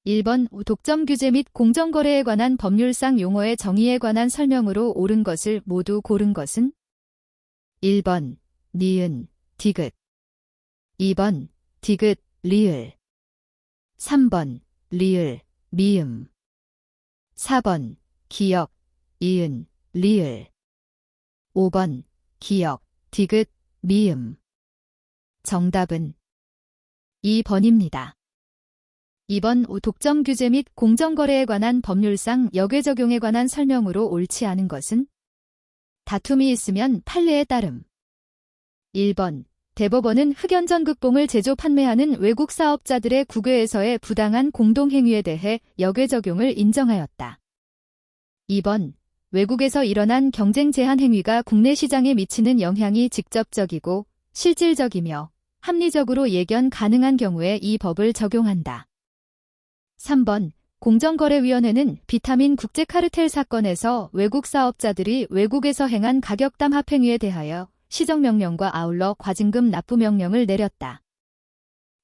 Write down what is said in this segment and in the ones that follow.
1번 독점 규제 및 공정거래에 관한 법률상 용어의 정의에 관한 설명으로 옳은 것을 모두 고른 것은? 1번 니은, 디귿 2번 디귿, 리을 3번 리을, 미음 4번 기역, 이은, 리을 5번 기역, 디귿, 미음 정답은 2번입니다. 2번 독점 규제 및 공정거래에 관한 법률상 역외 적용에 관한 설명으로 옳지 않은 것은? 다툼이 있으면 판례에 따름. 1번 대법원은 흑연전 극봉을 제조 판매하는 외국 사업자들의 국외에서의 부당한 공동행위에 대해 역외 적용을 인정하였다. 2번 외국에서 일어난 경쟁 제한 행위가 국내 시장에 미치는 영향이 직접적이고 실질적이며 합리적으로 예견 가능한 경우에 이 법을 적용한다. 3번 공정거래위원회는 비타민 국제카르텔 사건에서 외국 사업자들이 외국에서 행한 가격담 합행위에 대하여 시정명령과 아울러 과징금 납부명령을 내렸다.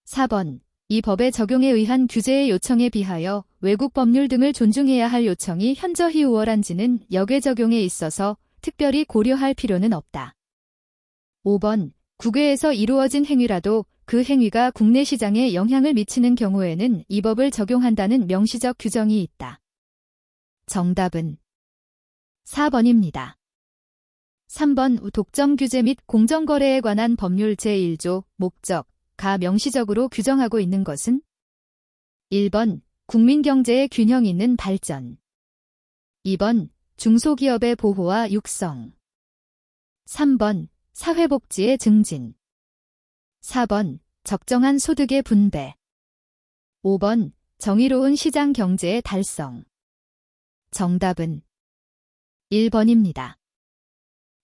4번 이 법의 적용에 의한 규제의 요청에 비하여 외국 법률 등을 존중해야 할 요청이 현저히 우월한지는 역외 적용에 있어서 특별히 고려할 필요는 없다. 5번 국외에서 이루어진 행위라도 그 행위가 국내 시장에 영향을 미치는 경우에는 이 법을 적용한다는 명시적 규정이 있다. 정답은 4번입니다. 3번 독점 규제 및 공정거래에 관한 법률 제1조 목적, 가 명시적으로 규정하고 있는 것은? 1번 국민경제의 균형 있는 발전 2번 중소기업의 보호와 육성 3번 사회복지의 증진 4번 적정한 소득의 분배 5번 정의로운 시장 경제의 달성 정답은 1번입니다.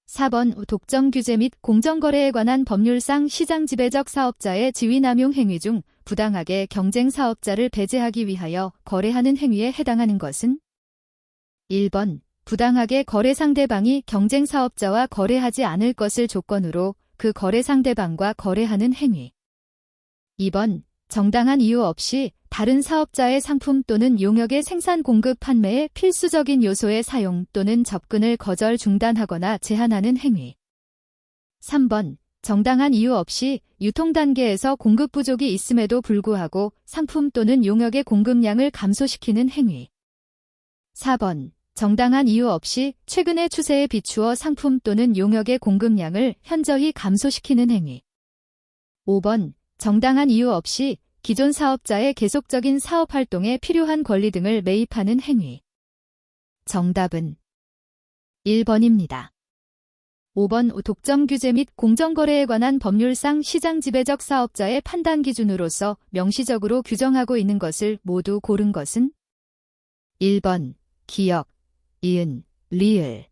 4번 독점 규제 및 공정거래에 관한 법률상 시장 지배적 사업자의 지위남용 행위 중 부당하게 경쟁 사업자를 배제하기 위하여 거래하는 행위에 해당하는 것은? 1번 부당하게 거래 상대방이 경쟁 사업자와 거래하지 않을 것을 조건으로 그 거래 상대방과 거래하는 행위 2번 정당한 이유 없이 다른 사업자의 상품 또는 용역의 생산 공급 판매에 필수적인 요소의 사용 또는 접근을 거절 중단하거나 제한하는 행위 3번 정당한 이유 없이 유통 단계에서 공급 부족이 있음에도 불구하고 상품 또는 용역의 공급량을 감소시키는 행위 4번 정당한 이유 없이 최근의 추세에 비추어 상품 또는 용역의 공급량을 현저히 감소시키는 행위 5번 정당한 이유 없이 기존 사업자의 계속적인 사업 활동에 필요한 권리 등을 매입하는 행위. 정답은 1번입니다. 5번 독점 규제 및 공정거래에 관한 법률상 시장 지배적 사업자의 판단 기준으로서 명시적으로 규정하고 있는 것을 모두 고른 것은? 1번 기역, 이은, 리을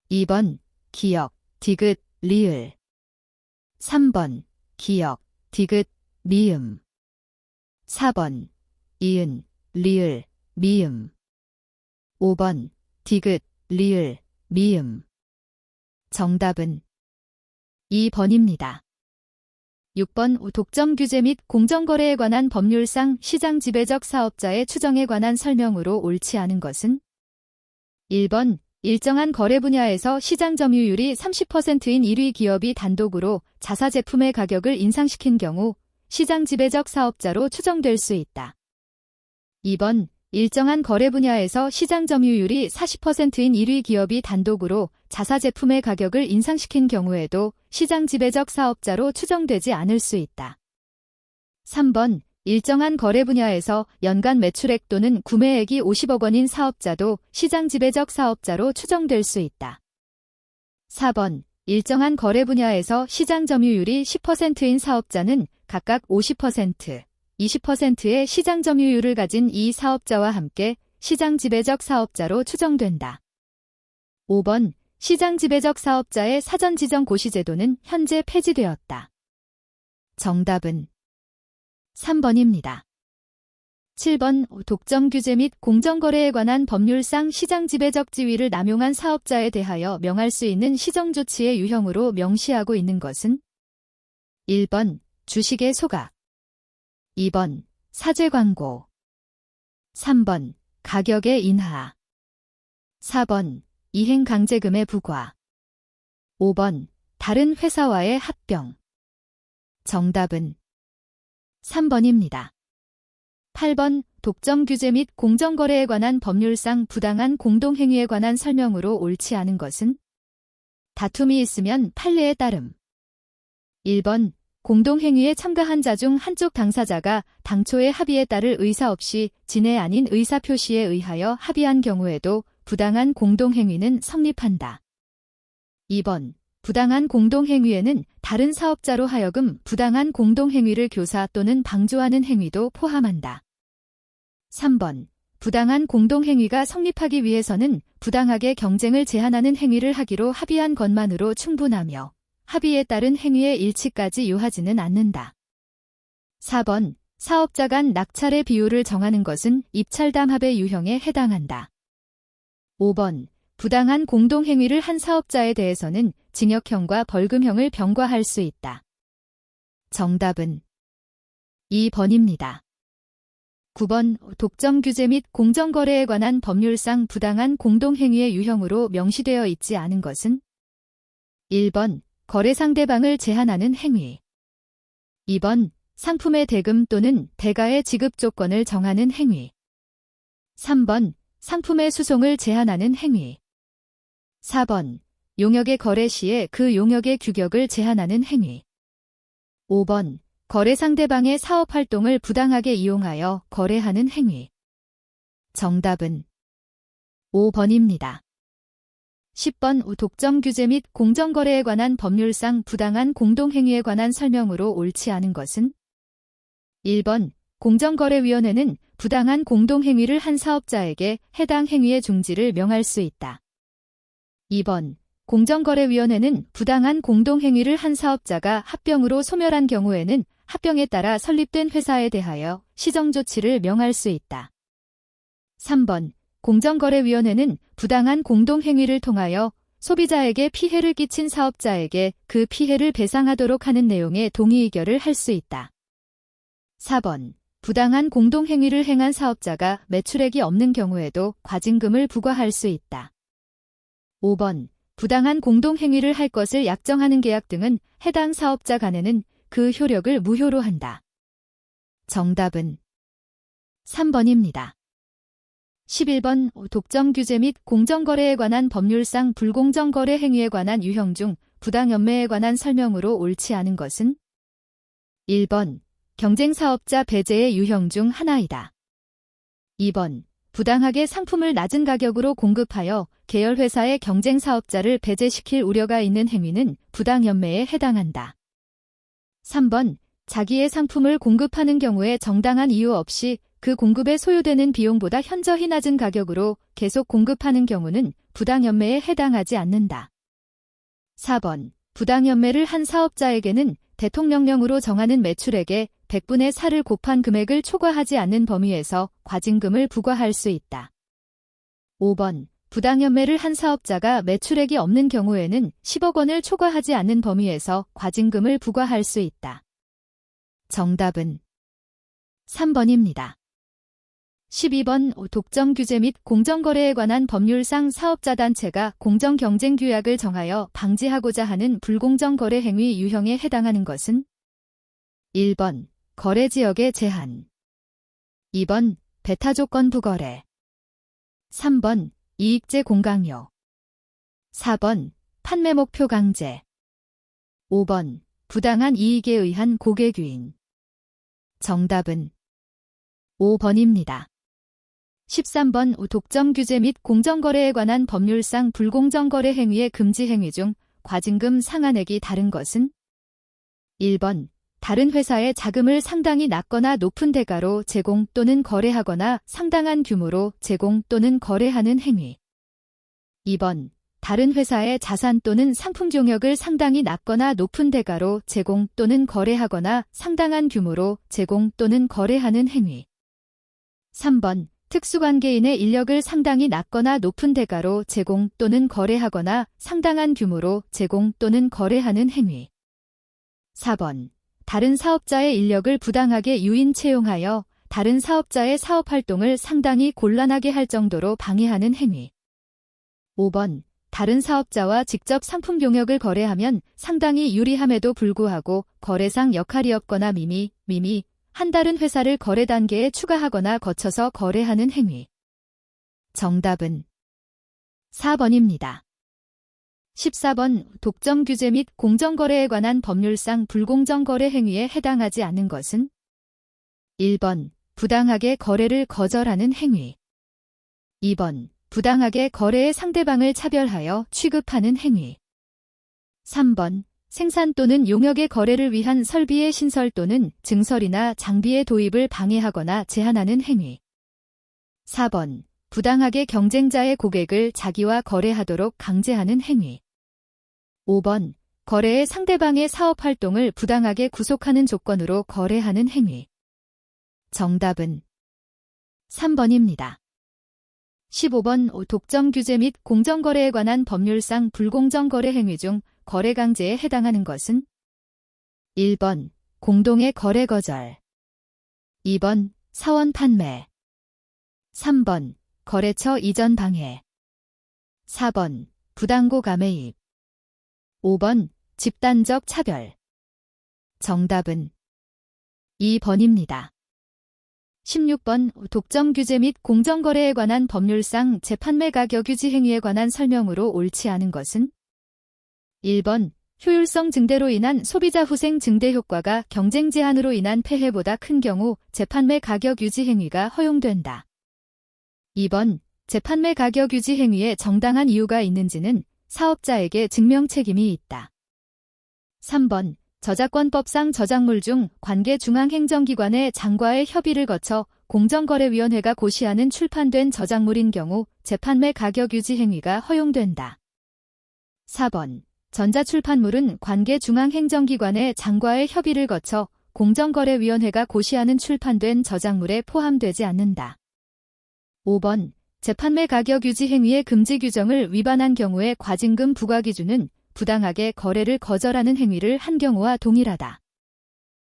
2번 기역, 디귿, 리을 3번 기역, 디귿, 미음 4번 이은, 리을, 미음 5번 디귿, 리을, 미음 정답은 2번입니다. 6번 독점 규제 및 공정거래에 관한 법률상 시장 지배적 사업자의 추정에 관한 설명으로 옳지 않은 것은? 1번 일정한 거래 분야에서 시장 점유율이 30%인 1위 기업이 단독으로 자사 제품의 가격을 인상시킨 경우 시장 지배적 사업자로 추정될 수 있다. 2번 일정한 거래 분야에서 시장 점유율이 40%인 1위 기업이 단독으로 자사 제품의 가격을 인상시킨 경우에도 시장 지배적 사업자로 추정되지 않을 수 있다. 3번 일정한 거래 분야에서 연간 매출액 또는 구매액이 50억 원인 사업자도 시장 지배적 사업자로 추정될 수 있다. 4번 일정한 거래 분야에서 시장 점유율이 10%인 사업자는 각각 50%, 20%의 시장 점유율을 가진 이 사업자와 함께 시장 지배적 사업자로 추정된다. 5번 시장 지배적 사업자의 사전 지정 고시 제도는 현재 폐지되었다. 정답은 3번입니다. 7번 독점 규제 및 공정거래에 관한 법률상 시장 지배적 지위를 남용한 사업자에 대하여 명할 수 있는 시정조치의 유형으로 명시하고 있는 것은? 1번 주식의 소각 2번 사죄 광고 3번 가격의 인하. 4번 이행강제금의 부과. 5번 다른 회사와의 합병. 정답은 3번입니다. 8번 독점 규제 및 공정거래에 관한 법률상 부당한 공동행위에 관한 설명으로 옳지 않은 것은 다툼이 있으면 판례에 따름. 1번 공동행위에 참가한 자 중 한쪽 당사자가 당초의 합의에 따를 의사 없이 진해 아닌 의사표시에 의하여 합의한 경우에도 부당한 공동행위는 성립한다. 2번 부당한 공동행위에는 다른 사업자로 하여금 부당한 공동행위를 교사 또는 방조하는 행위도 포함한다. 3번 부당한 공동행위가 성립하기 위해서는 부당하게 경쟁을 제한하는 행위를 하기로 합의한 것만으로 충분하며 합의에 따른 행위의 일치까지 요하지는 않는다. 4번 사업자 간 낙찰의 비율을 정하는 것은 입찰담합의 유형에 해당한다. 5번 부당한 공동행위를 한 사업자에 대해서는 징역형과 벌금형을 병과할 수 있다. 정답은 2번입니다. 9번 독점 규제 및 공정거래에 관한 법률상 부당한 공동행위의 유형으로 명시되어 있지 않은 것은 1번 거래 상대방을 제한하는 행위. 2번 상품의 대금 또는 대가의 지급 조건을 정하는 행위. 3번 상품의 수송을 제한하는 행위. 4번 용역의 거래 시에 그 용역의 규격을 제한하는 행위. 5번 거래 상대방의 사업활동을 부당하게 이용하여 거래하는 행위. 정답은 5번입니다. 10번 독점 규제 및 공정거래에 관한 법률상 부당한 공동행위에 관한 설명으로 옳지 않은 것은 1번 공정거래위원회는 부당한 공동행위를 한 사업자에게 해당 행위의 중지를 명할 수 있다. 2번 공정거래위원회는 부당한 공동행위를 한 사업자가 합병으로 소멸한 경우에는 합병에 따라 설립된 회사에 대하여 시정조치를 명할 수 있다. 3번 공정거래위원회는 부당한 공동행위를 통하여 소비자에게 피해를 끼친 사업자에게 그 피해를 배상하도록 하는 내용의 동의의결을 할 수 있다. 4번 부당한 공동행위를 행한 사업자가 매출액이 없는 경우에도 과징금을 부과할 수 있다. 5번 부당한 공동행위를 할 것을 약정하는 계약 등은 해당 사업자 간에는 그 효력을 무효로 한다. 정답은 3번입니다. 11번 독점 규제 및 공정거래에 관한 법률상 불공정거래 행위에 관한 유형 중 부당연매에 관한 설명으로 옳지 않은 것은 1번 경쟁사업자 배제의 유형 중 하나이다. 2번 부당하게 상품을 낮은 가격으로 공급하여 계열회사의 경쟁사업자를 배제시킬 우려가 있는 행위는 부당연매에 해당한다. 3번 자기의 상품을 공급하는 경우에 정당한 이유 없이 그 공급에 소요되는 비용보다 현저히 낮은 가격으로 계속 공급하는 경우는 부당연매에 해당하지 않는다. 4번 부당연매를 한 사업자에게는 대통령령으로 정하는 매출액의 100분의 4를 곱한 금액을 초과하지 않는 범위에서 과징금을 부과할 수 있다. 5번 부당연매를 한 사업자가 매출액이 없는 경우에는 10억 원을 초과하지 않는 범위에서 과징금을 부과할 수 있다. 정답은 3번입니다. 12번 독점 규제 및 공정거래에 관한 법률상 사업자 단체가 공정경쟁규약을 정하여 방지하고자 하는 불공정 거래 행위 유형에 해당하는 것은 1번 거래지역의 제한. 2번 배타조건 부거래. 3번 이익제 공강요. 4번 판매 목표 강제. 5번 부당한 이익에 의한 고객유인. 정답은 5번입니다. 13번 독점 규제 및 공정거래에 관한 법률상 불공정거래 행위의 금지 행위 중 과징금 상한액이 다른 것은 1번 다른 회사의 자금을 상당히 낮거나 높은 대가로 제공 또는 거래하거나 상당한 규모로 제공 또는 거래하는 행위. 2번 다른 회사의 자산 또는 상품 종역을 상당히 낮거나 높은 대가로 제공 또는 거래하거나 상당한 규모로 제공 또는 거래하는 행위. 3번 특수관계인의 인력을 상당히 낮거나 높은 대가로 제공 또는 거래하거나 상당한 규모로 제공 또는 거래하는 행위. 4번 다른 사업자의 인력을 부당하게 유인 채용하여 다른 사업자의 사업활동을 상당히 곤란하게 할 정도로 방해하는 행위. 5번. 다른 사업자와 직접 상품 용역을 거래하면 상당히 유리함에도 불구하고 거래상 역할이 없거나 미미, 한 다른 회사를 거래 단계에 추가하거나 거쳐서 거래하는 행위. 정답은 4번입니다. 14번. 독점 규제 및 공정거래에 관한 법률상 불공정 거래 행위에 해당하지 않은 것은? 1번. 부당하게 거래를 거절하는 행위. 2번. 부당하게 거래의 상대방을 차별하여 취급하는 행위. 3번. 생산 또는 용역의 거래를 위한 설비의 신설 또는 증설이나 장비의 도입을 방해하거나 제한하는 행위. 4번. 부당하게 경쟁자의 고객을 자기와 거래하도록 강제하는 행위. 5번. 거래의 상대방의 사업활동을 부당하게 구속하는 조건으로 거래하는 행위. 정답은 3번입니다. 15번. 독점 규제 및 공정거래에 관한 법률상 불공정 거래 행위 중 거래 강제에 해당하는 것은? 1번. 공동의 거래 거절. 2번. 사원 판매. 3번. 거래처 이전 방해. 4번. 부당고 가매입. 5번. 집단적 차별. 정답은 2번입니다. 16번. 독점 규제 및 공정거래에 관한 법률상 재판매 가격 유지 행위에 관한 설명으로 옳지 않은 것은? 1번. 효율성 증대로 인한 소비자 후생 증대 효과가 경쟁 제한으로 인한 폐해보다 큰 경우 재판매 가격 유지 행위가 허용된다. 2번. 재판매 가격 유지 행위에 정당한 이유가 있는지는 사업자에게 증명 책임이 있다. 3번. 저작권법상 저작물 중 관계 중앙행정기관의 장과의 협의를 거쳐 공정거래위원회가 고시하는 출판된 저작물인 경우 재판매 가격 유지 행위가 허용된다. 4번. 전자출판물은 관계 중앙행정기관의 장과의 협의를 거쳐 공정거래위원회가 고시하는 출판된 저작물에 포함되지 않는다. 5번. 재판매 가격 유지 행위의 금지 규정을 위반한 경우의 과징금 부과 기준은 부당하게 거래를 거절하는 행위를 한 경우와 동일하다.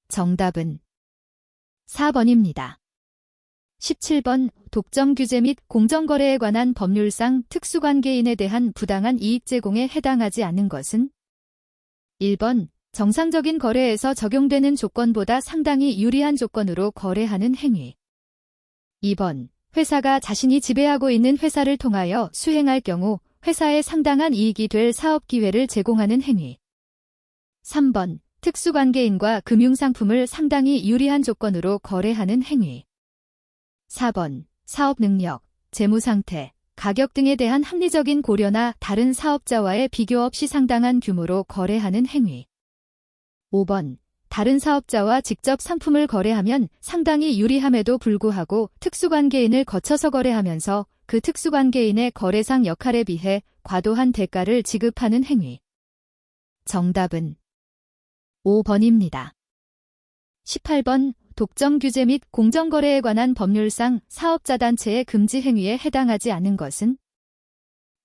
정답은 4번입니다. 17번. 독점 규제 및 공정거래에 관한 법률상 특수관계인에 대한 부당한 이익 제공에 해당하지 않는 것은? 1번. 정상적인 거래에서 적용되는 조건보다 상당히 유리한 조건으로 거래하는 행위. 2번. 회사가 자신이 지배하고 있는 회사를 통하여 수행할 경우 회사에 상당한 이익이 될 사업 기회를 제공하는 행위. 3번. 특수관계인과 금융상품을 상당히 유리한 조건으로 거래하는 행위. 4번. 사업 능력, 재무상태, 가격 등에 대한 합리적인 고려나 다른 사업자와의 비교 없이 상당한 규모로 거래하는 행위. 5번. 다른 사업자와 직접 상품을 거래하면 상당히 유리함에도 불구하고 특수관계인을 거쳐서 거래하면서 그 특수관계인의 거래상 역할에 비해 과도한 대가를 지급하는 행위. 정답은 5번입니다. 18번. 독점 규제 및 공정거래에 관한 법률상 사업자 단체의 금지 행위에 해당하지 않은 것은?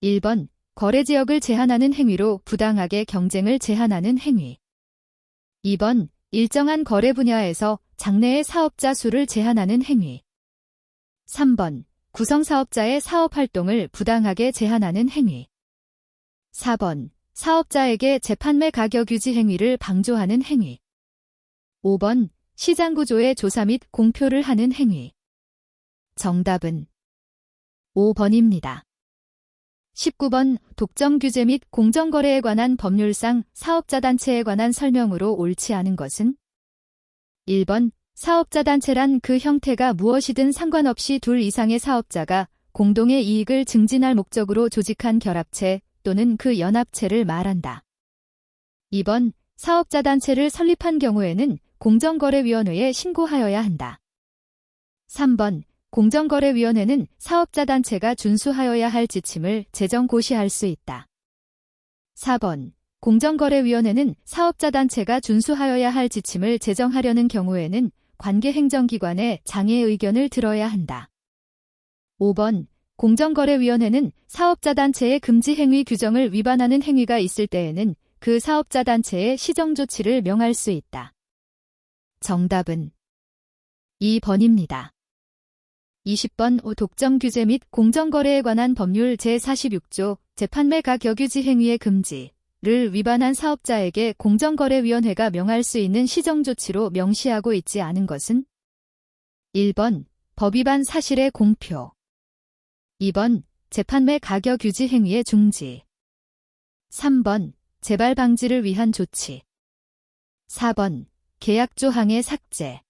1번. 거래지역을 제한하는 행위로 부당하게 경쟁을 제한하는 행위. 2번. 일정한 거래 분야에서 장내의 사업자 수를 제한하는 행위. 3번. 구성사업자의 사업활동을 부당하게 제한하는 행위. 4번. 사업자에게 재판매 가격 유지 행위를 방조하는 행위. 5번. 시장구조의 조사 및 공표를 하는 행위. 정답은 5번입니다. 19번. 독점 규제 및 공정거래에 관한 법률상 사업자 단체에 관한 설명으로 옳지 않은 것은? 1번. 사업자 단체란 그 형태가 무엇이든 상관없이 둘 이상의 사업자가 공동의 이익을 증진할 목적으로 조직한 결합체 또는 그 연합체를 말한다. 2번. 사업자 단체를 설립한 경우에는 공정거래위원회에 신고하여야 한다. 3번. 공정거래위원회는 사업자 단체가 준수하여야 할 지침을 제정고시할 수 있다. 4번. 공정거래위원회는 사업자 단체가 준수하여야 할 지침을 제정하려는 경우에는 관계행정기관의 장의 의견을 들어야 한다. 5번. 공정거래위원회는 사업자 단체의 금지 행위 규정을 위반하는 행위가 있을 때에는 그 사업자 단체에 시정조치를 명할 수 있다. 정답은 2번입니다. 20번 독점 규제 및 공정거래에 관한 법률 제46조 재판매 가격유지 행위의 금지를 위반한 사업자에게 공정거래위원회가 명할 수 있는 시정조치로 명시하고 있지 않은 것은 1번 법위반 사실의 공표 2번 재판매 가격유지 행위의 중지 3번 재발 방지를 위한 조치 4번 계약 조항의 삭제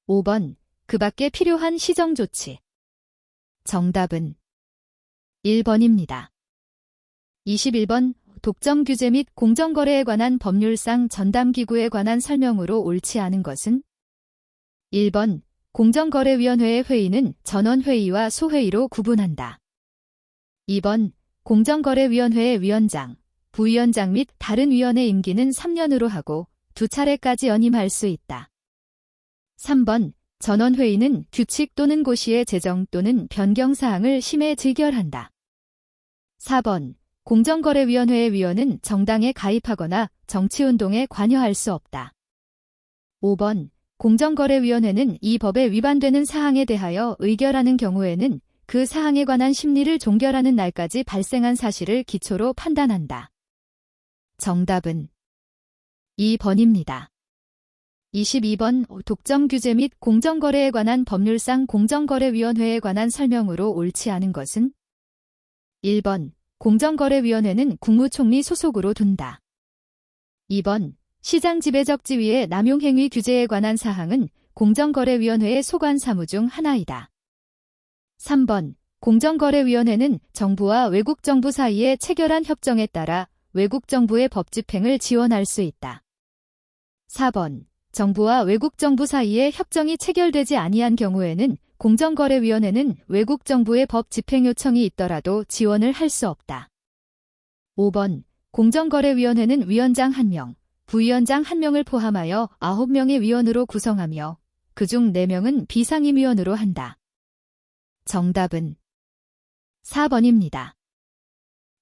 5번 그 밖에 필요한 시정조치. 정답은 1번입니다. 21번 독점 규제 및 공정거래에 관한 법률상 전담기구에 관한 설명으로 옳지 않은 것은 1번 공정거래위원회의 회의는 전원회의와 소회의로 구분한다. 2번 공정거래위원회의 위원장, 부위원장 및 다른 위원의 임기는 3년으로 하고 2차례까지 연임할 수 있다. 3번 전원회의는 규칙 또는 고시의 제정 또는 변경 사항을 심해 의결한다. 4번 공정거래위원회의 위원은 정당에 가입하거나 정치운동에 관여할 수 없다. 5번 공정거래위원회는 이 법에 위반되는 사항에 대하여 의결하는 경우에는 그 사항에 관한 심리를 종결하는 날까지 발생한 사실을 기초로 판단한다. 정답은 2번입니다. 22번 독점 규제 및 공정거래에 관한 법률상 공정거래위원회에 관한 설명으로 옳지 않은 것은 1번 공정거래위원회는 국무총리 소속으로 둔다. 2번 시장 지배적 지위의 남용행위 규제에 관한 사항은 공정거래위원회의 소관 사무 중 하나이다. 3번 공정거래위원회는 정부와 외국정부 사이에 체결한 협정에 따라 외국정부의 법집행을 지원할 수 있다. 4번 정부와 외국정부 사이에 협정이 체결되지 아니한 경우에는 공정거래위원회는 외국정부의 법 집행 요청이 있더라도 지원을 할 수 없다. 5번 공정거래위원회는 위원장 1명, 부위원장 1명을 포함하여 9명의 위원으로 구성하며 그중 4명은 비상임위원으로 한다. 정답은 4번입니다.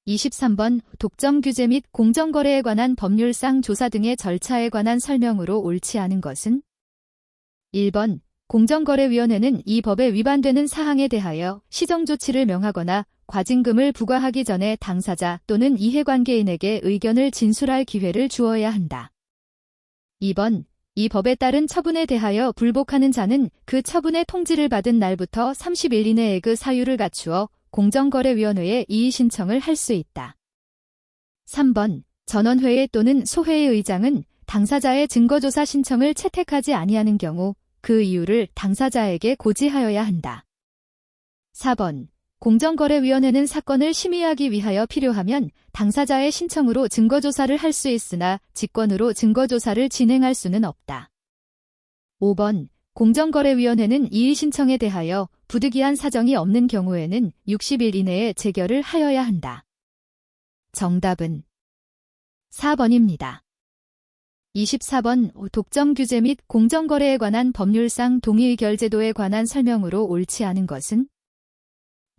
23번 독점 규제 및 공정거래에 관한 법률상 조사 등의 절차에 관한 설명으로 옳지 않은 것은 1번 공정거래위원회는 이 법에 위반되는 사항에 대하여 시정조치를 명하거나 과징금을 부과하기 전에 당사자 또는 이해관계인에게 의견을 진술할 기회를 주어야 한다. 2번 이 법에 따른 처분에 대하여 불복하는 자는 그 처분의 통지를 받은 날부터 30일 이내에 그 사유를 갖추어 공정거래위원회에 이의 신청을 할 수 있다. 3번 전원회의 또는 소회의 의장은 당사자의 증거조사 신청을 채택하지 아니하는 경우 그 이유를 당사자에게 고지하여야 한다. 4번 공정거래위원회는 사건을 심의하기 위하여 필요하면 당사자의 신청으로 증거조사를 할 수 있으나 직권으로 증거조사를 진행할 수는 없다. 5번 공정거래위원회는 이의 신청에 대하여 부득이한 사정이 없는 경우에는 60일 이내에 재결을 하여야 한다. 정답은 4번입니다. 24번 독점 규제 및 공정거래에 관한 법률상 동의의결 제도에 관한 설명으로 옳지 않은 것은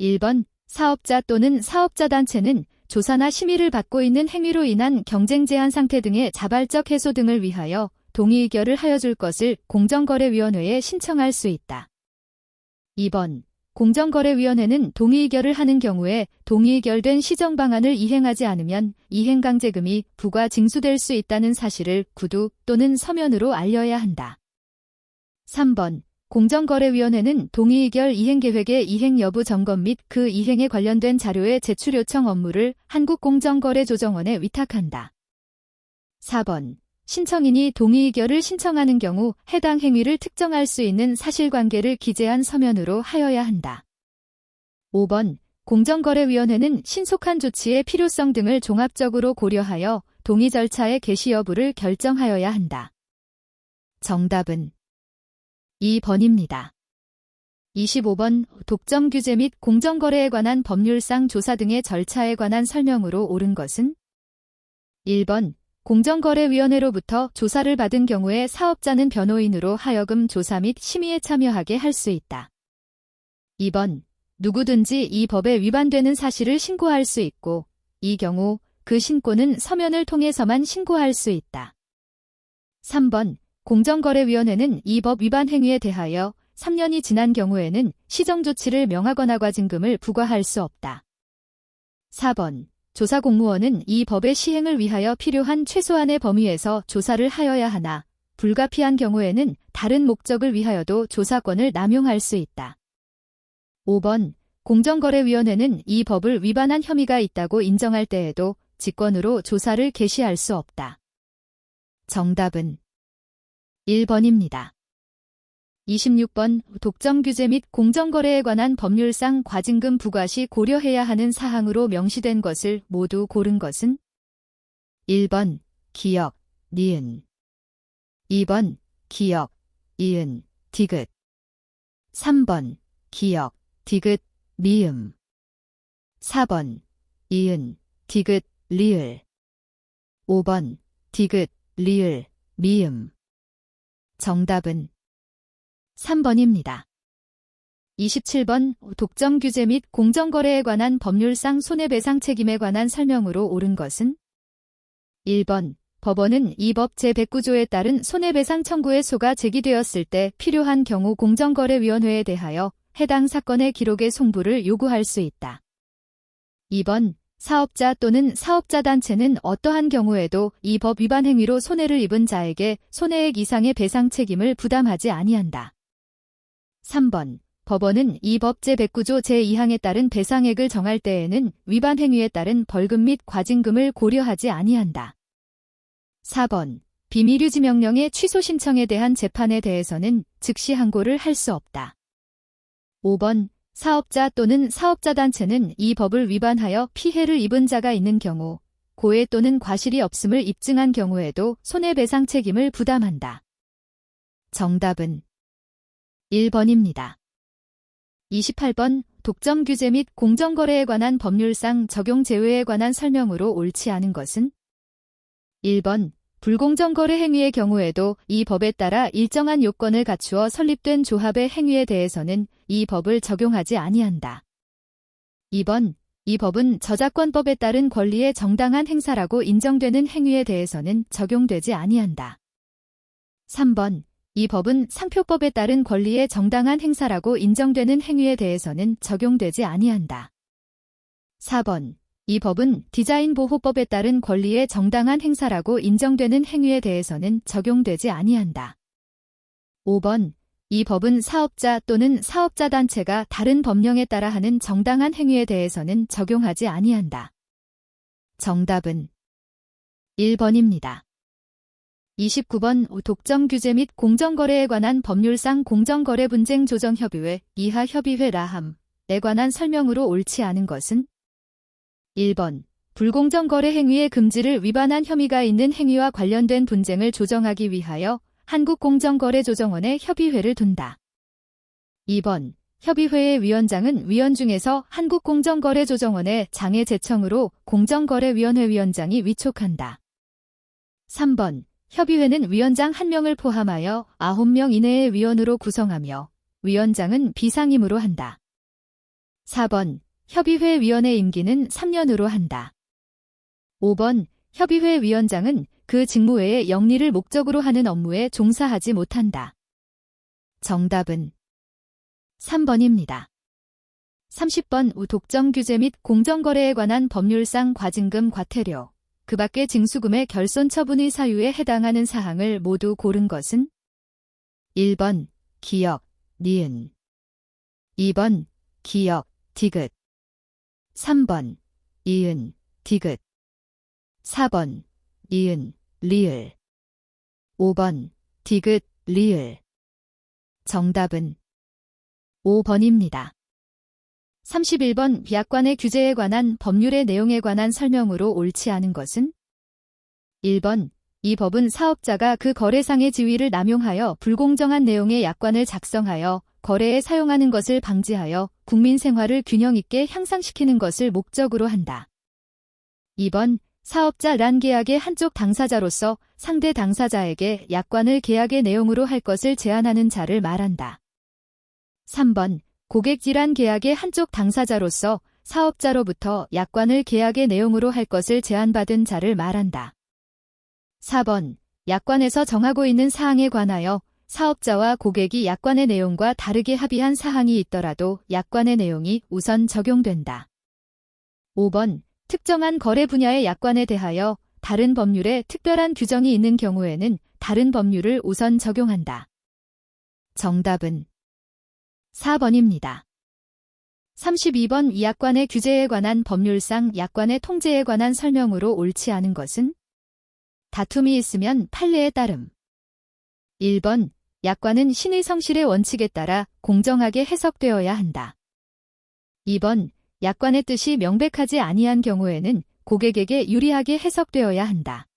1번 사업자 또는 사업자단체는 조사나 심의를 받고 있는 행위로 인한 경쟁 제한 상태 등의 자발적 해소 등을 위하여 동의의결을 하여줄 것을 공정거래위원회에 신청할 수 있다. 2번 공정거래위원회는 동의의결을 하는 경우에 동의의결된 시정방안을 이행하지 않으면 이행강제금이 부과 징수될 수 있다는 사실을 구두 또는 서면으로 알려야 한다. 3번 공정거래위원회는 동의의결 이행계획의 이행 여부 점검 및 그 이행에 관련된 자료의 제출 요청 업무를 한국공정거래조정원에 위탁한다. 4번 신청인이 동의의결을 신청하는 경우 해당 행위를 특정할 수 있는 사실관계를 기재한 서면으로 하여야 한다. 5번 공정거래위원회는 신속한 조치의 필요성 등을 종합적으로 고려하여 동의 절차의 개시 여부를 결정하여야 한다. 정답은 2번입니다. 25번 독점 규제 및 공정거래에 관한 법률상 조사 등의 절차에 관한 설명으로 옳은 것은 1번 공정거래위원회로부터 조사를 받은 경우에 사업자는 변호인으로 하여금 조사 및 심의에 참여하게 할 수 있다. 2번 누구든지 이 법에 위반되는 사실을 신고할 수 있고 이 경우 그 신고는 서면을 통해서만 신고할 수 있다. 3번 공정거래위원회는 이 법 위반 행위에 대하여 3년이 지난 경우에는 시정조치를 명하거나 과징금을 부과할 수 없다. 4번. 조사공무원은 이 법의 시행을 위하여 필요한 최소한의 범위에서 조사를 하여야 하나 불가피한 경우에는 다른 목적을 위하여도 조사권을 남용할 수 있다. 5번. 공정거래위원회는 이 법을 위반한 혐의가 있다고 인정할 때에도 직권으로 조사를 개시할 수 없다. 정답은 1번입니다. 26번. 독점 규제 및 공정거래에 관한 법률상 과징금 부과 시 고려해야 하는 사항으로 명시된 것을 모두 고른 것은 1번 기역, 니은 2번 기역, 이은, 디귿 3번 기역, 디귿, 미음 4번 이은, 디귿, 리을 5번 디귿, 리을, 미음 정답은 3번입니다. 27번. 독점 규제 및 공정거래에 관한 법률상 손해배상 책임에 관한 설명으로 옳은 것은 1번. 법원은 이 법 제109조에 따른 손해배상 청구의 소가 제기되었을 때 필요한 경우 공정거래위원회에 대하여 해당 사건의 기록의 송부를 요구할 수 있다. 2번. 사업자 또는 사업자단체는 어떠한 경우에도 이 법 위반 행위로 손해를 입은 자에게 손해액 이상의 배상 책임을 부담하지 아니한다. 3번. 법원은 이 법 제109조 제2항에 따른 배상액을 정할 때에는 위반 행위에 따른 벌금 및 과징금을 고려하지 아니한다. 4번. 비밀유지 명령의 취소 신청에 대한 재판에 대해서는 즉시 항고를 할 수 없다. 5번. 사업자 또는 사업자단체는 이 법을 위반하여 피해를 입은 자가 있는 경우 고의 또는 과실이 없음을 입증한 경우에도 손해배상 책임을 부담한다. 정답은 1번입니다. 28번. 독점 규제 및 공정거래에 관한 법률상 적용 제외에 관한 설명으로 옳지 않은 것은 1번. 불공정거래 행위의 경우에도 이 법에 따라 일정한 요건을 갖추어 설립된 조합의 행위에 대해서는 이 법을 적용하지 아니한다. 2번. 이 법은 저작권법에 따른 권리의 정당한 행사라고 인정되는 행위에 대해서는 적용되지 아니한다. 3번. 이 법은 상표법에 따른 권리의 정당한 행사라고 인정되는 행위에 대해서는 적용되지 아니한다. 4번. 이 법은 디자인보호법에 따른 권리의 정당한 행사라고 인정되는 행위에 대해서는 적용되지 아니한다. 5번. 이 법은 사업자 또는 사업자단체가 다른 법령에 따라 하는 정당한 행위에 대해서는 적용하지 아니한다. 정답은 1번입니다. 29번. 독점 규제 및 공정거래에 관한 법률상 공정거래 분쟁 조정 협의회 이하 협의회 라함에 관한 설명으로 옳지 않은 것은 1번. 불공정거래 행위의 금지를 위반한 혐의가 있는 행위와 관련된 분쟁을 조정하기 위하여 한국공정거래조정원에 협의회를 둔다. 2번. 협의회의 위원장은 위원 중에서 한국공정거래조정원의 장애 제청으로 공정거래위원회 위원장이 위촉한다. 3번. 협의회는 위원장 1명을 포함하여 9명 이내의 위원으로 구성하며 위원장은 비상임으로 한다. 4번. 협의회 위원의 임기는 3년으로 한다. 5번. 협의회 위원장은 그 직무 외에 영리를 목적으로 하는 업무에 종사하지 못한다. 정답은 3번입니다. 30번. 독점 규제 및 공정거래에 관한 법률상 과징금 과태료, 그 밖의 징수금의 결손 처분의 사유에 해당하는 사항을 모두 고른 것은 1번 기역, 니은 2번 기역, 디귿 3번 이은, 디귿 4번 이은, 리을 5번 디귿, 리을 정답은 5번입니다. 31번. 약관의 규제에 관한 법률의 내용에 관한 설명으로 옳지 않은 것은 1번. 이 법은 사업자가 그 거래상의 지위를 남용하여 불공정한 내용의 약관을 작성하여 거래에 사용하는 것을 방지하여 국민 생활을 균형 있게 향상시키는 것을 목적으로 한다. 2번. 사업자/란 계약의 한쪽 당사자로서 상대 당사자에게 약관을 계약의 내용으로 할 것을 제한하는 자를 말한다. 3번. 고객/란 계약의 한쪽 당사자로서 사업자로부터 약관을 계약의 내용으로 할 것을 제한받은 자를 말한다. 4번. 약관에서 정하고 있는 사항에 관하여 사업자와 고객이 약관의 내용과 다르게 합의한 사항이 있더라도 약관의 내용이 우선 적용된다. 5번. 특정한 거래 분야의 약관에 대하여 다른 법률에 특별한 규정이 있는 경우에는 다른 법률을 우선 적용한다. 정답은 4번입니다. 32번. 이 약관의 규제에 관한 법률상 약관의 통제에 관한 설명으로 옳지 않은 것은? 다툼이 있으면 판례에 따름. 1번. 약관은 신의 성실의 원칙에 따라 공정하게 해석되어야 한다. 2번. 약관의 뜻이 명백하지 아니한 경우에는 고객에게 유리하게 해석되어야 한다.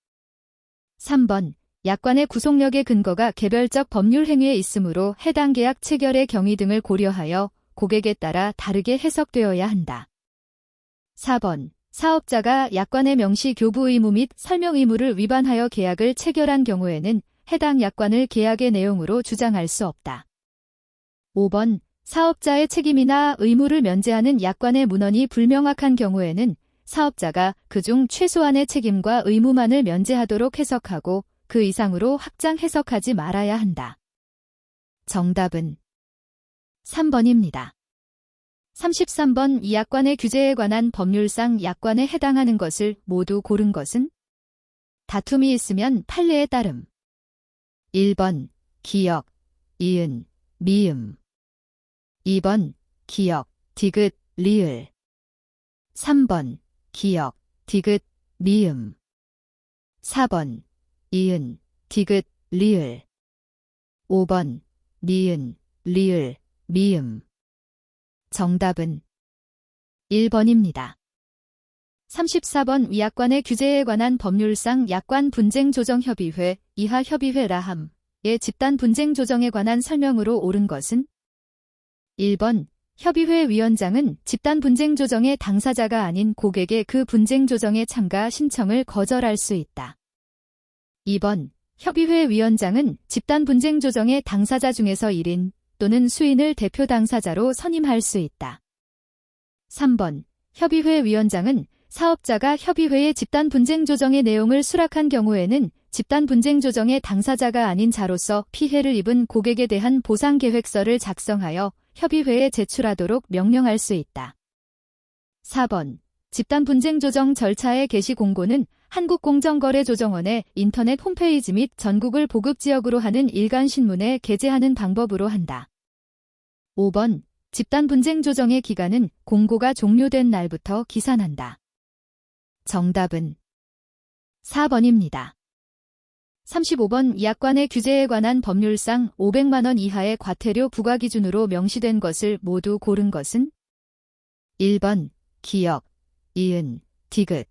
3번. 약관의 구속력의 근거가 개별적 법률 행위에 있으므로 해당 계약 체결의 경위 등을 고려하여 고객에 따라 다르게 해석되어야 한다. 4번. 사업자가 약관의 명시 교부 의무 및 설명 의무를 위반하여 계약을 체결한 경우에는 해당 약관을 계약의 내용으로 주장할 수 없다. 5번. 사업자의 책임이나 의무를 면제하는 약관의 문헌이 불명확한 경우에는 사업자가 그중 최소한의 책임과 의무만을 면제하도록 해석하고 그 이상으로 확장 해석하지 말아야 한다. 정답은 3번입니다. 33번. 이 약관의 규제에 관한 법률상 약관에 해당하는 것을 모두 고른 것은? 다툼이 있으면 판례에 따름. 1번. 기역, 이은, 미음. 2번. 기역, 디귿, 리을. 3번. 기역, 디귿, 미음. 4번. 이은, 디귿, 리을. 5번. 니은, 리을, 미음. 정답은 1번입니다. 34번. 이 약관의 규제에 관한 법률상 약관 분쟁 조정 협의회, 이하 협의회라 함의 집단 분쟁 조정에 관한 설명으로 옳은 것은? 1번. 협의회 위원장은 집단 분쟁 조정의 당사자가 아닌 고객의 그 분쟁 조정에 참가 신청을 거절할 수 있다. 2번. 협의회 위원장은 집단 분쟁 조정의 당사자 중에서 1인 또는 수인을 대표 당사자로 선임할 수 있다. 3번. 협의회 위원장은 사업자가 협의회의 집단 분쟁 조정의 내용을 수락한 경우에는 집단 분쟁 조정의 당사자가 아닌 자로서 피해를 입은 고객에 대한 보상 계획서를 작성하여 협의회에 제출하도록 명령할 수 있다. 4번. 집단 분쟁 조정 절차의 게시 공고는 한국공정거래조정원의 인터넷 홈페이지 및 전국을 보급지역으로 하는 일간신문에 게재하는 방법으로 한다. 5번. 집단 분쟁 조정의 기간은 공고가 종료된 날부터 기산한다. 정답은 4번입니다. 35번. 이 약관의 규제에 관한 법률상 500만 원 이하의 과태료 부과 기준으로 명시된 것을 모두 고른 것은? 1번. 기역, 이은, 디귿.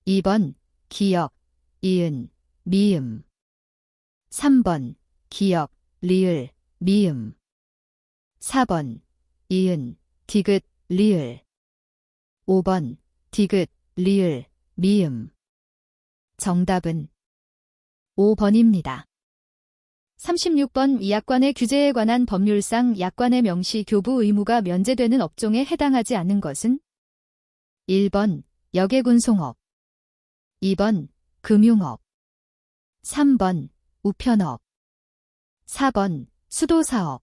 2번. 기역, 이은, 미음. 3번. 기역, 리을, 미음. 4번. 이은, 디귿, 리을. 5번. 디귿, 리을, 미음. 정답은 5번입니다. 36번. 이 약관의 규제에 관한 법률상 약관의 명시 교부 의무가 면제되는 업종에 해당하지 않는 것은? 1번. 여객운송업. 2번. 금융업. 3번. 우편업. 4번. 수도사업.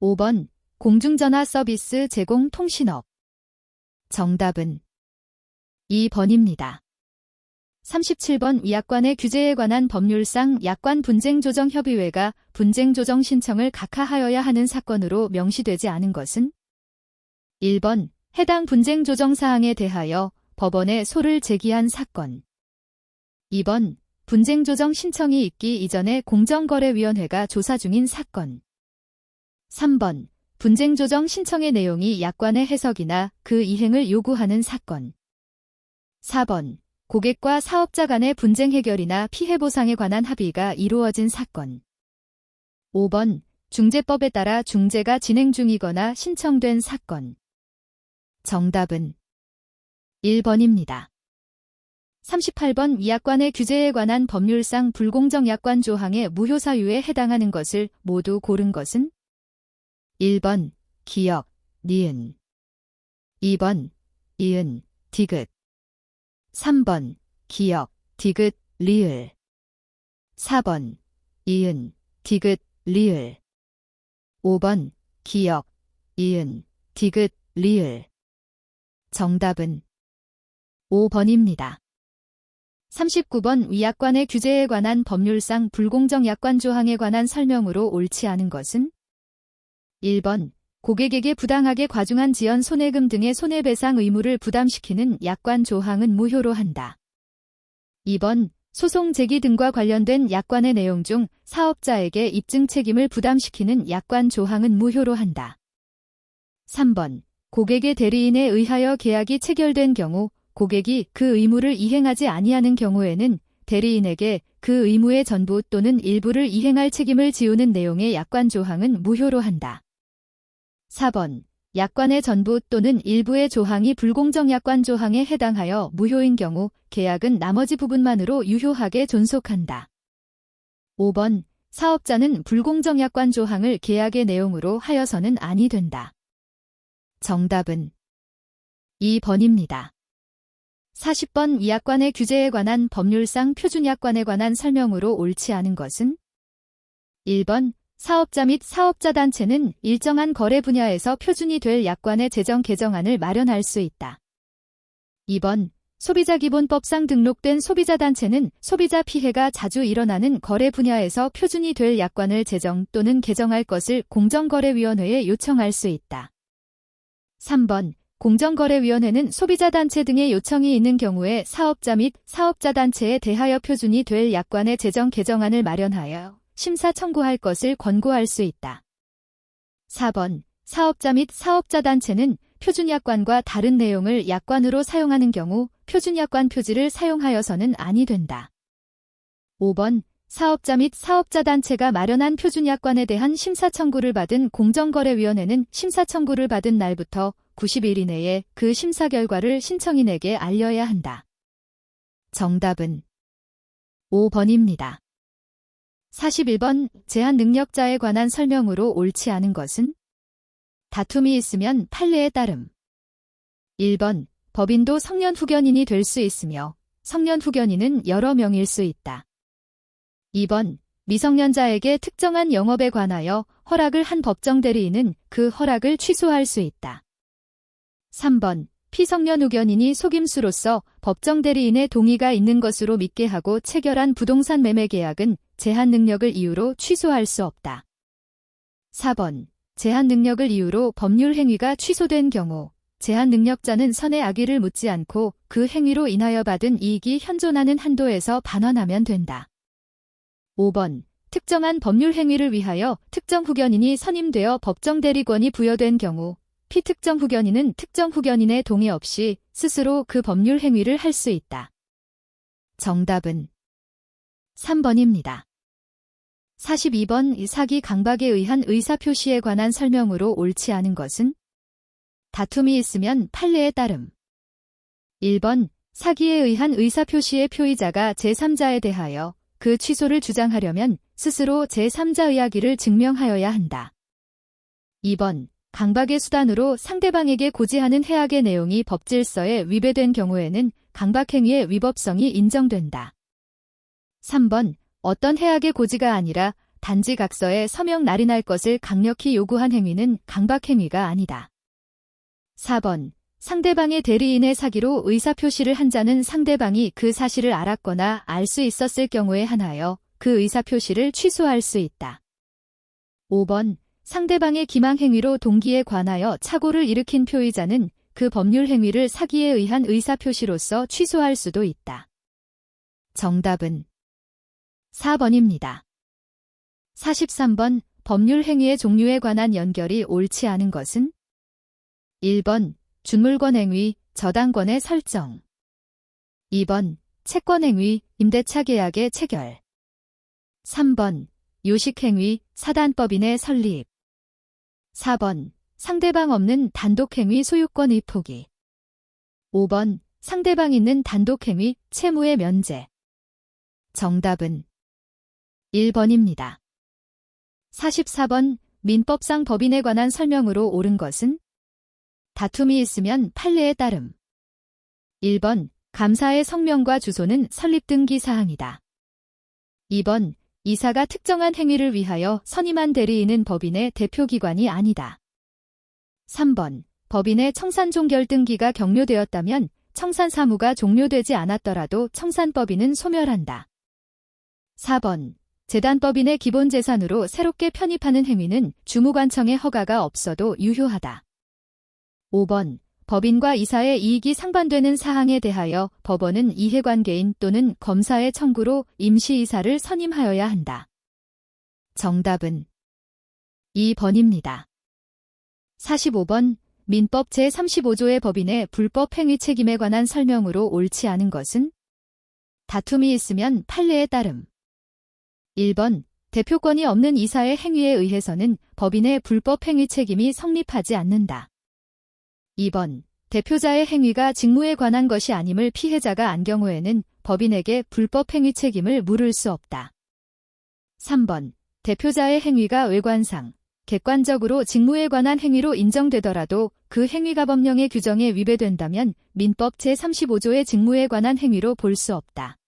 5번. 공중전화 서비스 제공 통신업. 정답은 2번입니다. 37번. 이 약관의 규제에 관한 법률상 약관 분쟁조정협의회가 분쟁조정 신청을 각하하여야 하는 사건으로 명시되지 않은 것은? 1번. 해당 분쟁조정 사항에 대하여 법원에 소를 제기한 사건. 2번. 분쟁조정 신청이 있기 이전에 공정거래위원회가 조사 중인 사건. 3번. 분쟁조정 신청의 내용이 약관의 해석이나 그 이행을 요구하는 사건. 4번. 고객과 사업자 간의 분쟁 해결이나 피해 보상에 관한 합의가 이루어진 사건. 5번. 중재법에 따라 중재가 진행 중이거나 신청된 사건. 정답은 1번입니다. 38번. 이 약관의 규제에 관한 법률상 불공정 약관 조항의 무효사유에 해당하는 것을 모두 고른 것은? 1번. 기역, 니은. 2번. 이은, 디귿. 3번. 기역, 디귿, 리을. 4번 이은, 디귿, 리을. 5번 기역, 이은, 디귿, 리을. 정답은 5번입니다. 39번 위약관의 규제에 관한 법률상 불공정 약관 조항에 관한 설명으로 옳지 않은 것은? 1번 고객에게 부당하게 과중한 지연 손해금 등의 손해배상 의무를 부담시키는 약관 조항은 무효로 한다. 2번 소송 제기 등과 관련된 약관의 내용 중 사업자에게 입증 책임을 부담시키는 약관 조항은 무효로 한다. 3번 고객의 대리인에 의하여 계약이 체결된 경우 고객이 그 의무를 이행하지 아니하는 경우에는 대리인에게 그 의무의 전부 또는 일부를 이행할 책임을 지우는 내용의 약관 조항은 무효로 한다. 4번 약관의 전부 또는 일부의 조항이 불공정 약관 조항에 해당하여 무효인 경우 계약은 나머지 부분만으로 유효하게 존속한다. 5번 사업자는 불공정 약관 조항을 계약의 내용으로 하여서는 아니 된다. 정답은 2번입니다. 40번 위약관의 규제에 관한 법률상 표준약관에 관한 설명으로 옳지 않은 것은? 1번 사업자 및 사업자단체는 일정한 거래 분야에서 표준이 될 약관의 제정 개정안을 마련할 수 있다. 2번 소비자기본법상 등록된 소비자단체는 소비자 피해가 자주 일어나는 거래 분야에서 표준이 될 약관을 제정 또는 개정할 것을 공정거래위원회에 요청할 수 있다. 3번 공정거래위원회는 소비자단체 등의 요청이 있는 경우에 사업자 및 사업자단체에 대하여 표준이 될 약관의 제정 개정안을 마련하여 심사 청구할 것을 권고할 수 있다. 4번 사업자 및 사업자단체는 표준약관과 다른 내용을 약관으로 사용하는 경우 표준약관 표지를 사용하여서는 아니 된다. 5번 사업자 및 사업자단체가 마련한 표준약관에 대한 심사 청구를 받은 공정거래위원회는 심사 청구를 받은 날부터 90일 이내에 그 심사 결과를 신청인에게 알려야 한다. 정답은 5번입니다. 41번 제한능력자에 관한 설명으로 옳지 않은 것은? 다툼이 있으면 판례에 따름. 1번 법인도 성년 후견인이 될 수 있으며 성년 후견인은 여러 명일 수 있다. 2번 미성년자에게 특정한 영업에 관하여 허락을 한 법정 대리인은 그 허락을 취소할 수 있다. 3번 피성년 후견인이 속임수로서 법정 대리인의 동의가 있는 것으로 믿게 하고 체결한 부동산 매매 계약은 제한 능력을 이유로 취소할 수 없다. 4번 제한 능력을 이유로 법률 행위가 취소된 경우 제한 능력자는 선의 악의를 묻지 않고 그 행위로 인하여 받은 이익이 현존하는 한도에서 반환하면 된다. 5번 특정한 법률 행위를 위하여 특정 후견인이 선임되어 법정 대리권이 부여된 경우 피특정 후견인은 특정 후견인의 동의 없이 스스로 그 법률 행위를 할 수 있다. 정답은 3번입니다. 42번 사기 강박에 의한 의사표시에 관한 설명으로 옳지 않은 것은? 다툼이 있으면 판례에 따름. 1번 사기에 의한 의사표시의 표의자가 제3자에 대하여 그 취소를 주장하려면 스스로 제3자의 악의를 증명하여야 한다. 2번 강박의 수단으로 상대방에게 고지하는 해악의 내용이 법질서에 위배된 경우에는 강박행위의 위법성이 인정된다. 3번 어떤 해악의 고지가 아니라 단지 각서에 서명 날인할 것을 강력히 요구한 행위는 강박행위가 아니다. 4번 상대방의 대리인의 사기로 의사표시를 한 자는 상대방이 그 사실을 알았거나 알 수 있었을 경우에 한하여 그 의사표시를 취소할 수 있다. 5번 상대방의 기망행위로 동기에 관하여 착오를 일으킨 표의자는 그 법률 행위를 사기에 의한 의사표시로서 취소할 수도 있다. 정답은 4번입니다. 43번 법률 행위의 종류에 관한 연결이 옳지 않은 것은? 1번 준물권 행위, 저당권의 설정. 2번 채권 행위, 임대차 계약의 체결. 3번 요식행위, 사단법인의 설립. 4번 상대방 없는 단독행위 소유권 의포기. 5번 상대방 있는 단독행위, 채무의 면제. 정답은 1번입니다. 44번 민법상 법인에 관한 설명으로 옳은 것은? 다툼이 있으면 판례에 따름. 1번 감사의 성명과 주소는 설립 등기 사항이다. 2번. 이사가 특정한 행위를 위하여 선임한 대리인은 법인의 대표기관이 아니다. 3번. 법인의 청산종결 등기가 경료되었다면 청산 사무가 종료되지 않았더라도 청산법인은 소멸한다. 4번. 재단법인의 기본재산으로 새롭게 편입하는 행위는 주무관청의 허가가 없어도 유효하다. 5번. 법인과 이사의 이익이 상반되는 사항에 대하여 법원은 이해관계인 또는 검사의 청구로 임시이사를 선임하여야 한다. 정답은 2번입니다. 45번. 민법 제35조의 법인의 불법 행위 책임에 관한 설명으로 옳지 않은 것은? 다툼이 있으면 판례에 따름. 1번. 대표권이 없는 이사의 행위에 의해서는 법인의 불법 행위 책임이 성립하지 않는다. 2번. 대표자의 행위가 직무에 관한 것이 아님을 피해자가 안 경우에는 법인에게 불법 행위 책임을 물을 수 없다. 3번. 대표자의 행위가 외관상, 객관적으로 직무에 관한 행위로 인정되더라도 그 행위가 법령의 규정에 위배된다면 민법 제35조의 직무에 관한 행위로 볼 수 없다.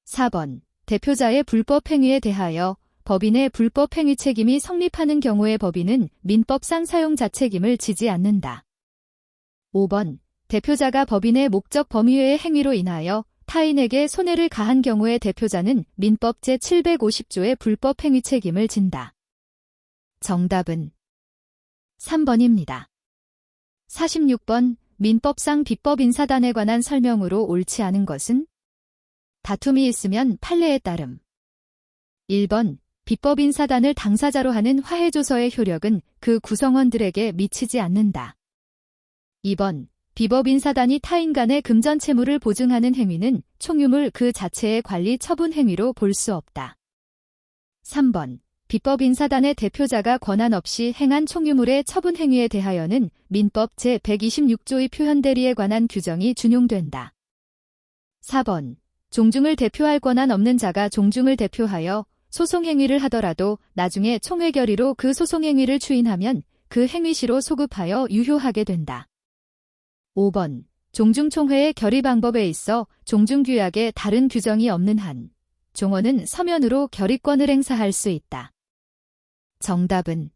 4번. 대표자의 불법 행위에 대하여 법인의 불법 행위 책임이 성립하는 경우에 법인은 민법상 사용자 책임을 지지 않는다. 5번. 대표자가 법인의 목적 범위외의 행위로 인하여 타인에게 손해를 가한 경우에 대표자는 민법 제750조의 불법 행위 책임을 진다. 정답은 3번입니다. 46번. 민법상 비법인사단에 관한 설명으로 옳지 않은 것은? 다툼이 있으면 판례에 따름. 1번. 비법인사단을 당사자로 하는 화해조서의 효력은 그 구성원들에게 미치지 않는다. 2번. 비법인사단이 타인 간의 금전채무를 보증하는 행위는 총유물 그 자체의 관리 처분 행위로 볼 수 없다. 3번. 비법인사단의 대표자가 권한 없이 행한 총유물의 처분 행위에 대하여는 민법 제126조의 표현대리에 관한 규정이 준용된다. 4번. 종중을 대표할 권한 없는 자가 종중을 대표하여 소송행위를 하더라도 나중에 총회결의로 그 소송행위를 추인하면 그 행위시로 소급하여 유효하게 된다. 5번. 종중총회의 결의 방법에 있어 종중규약에 다른 규정이 없는 한 종원은 서면으로 결의권을 행사할 수 있다. 정답은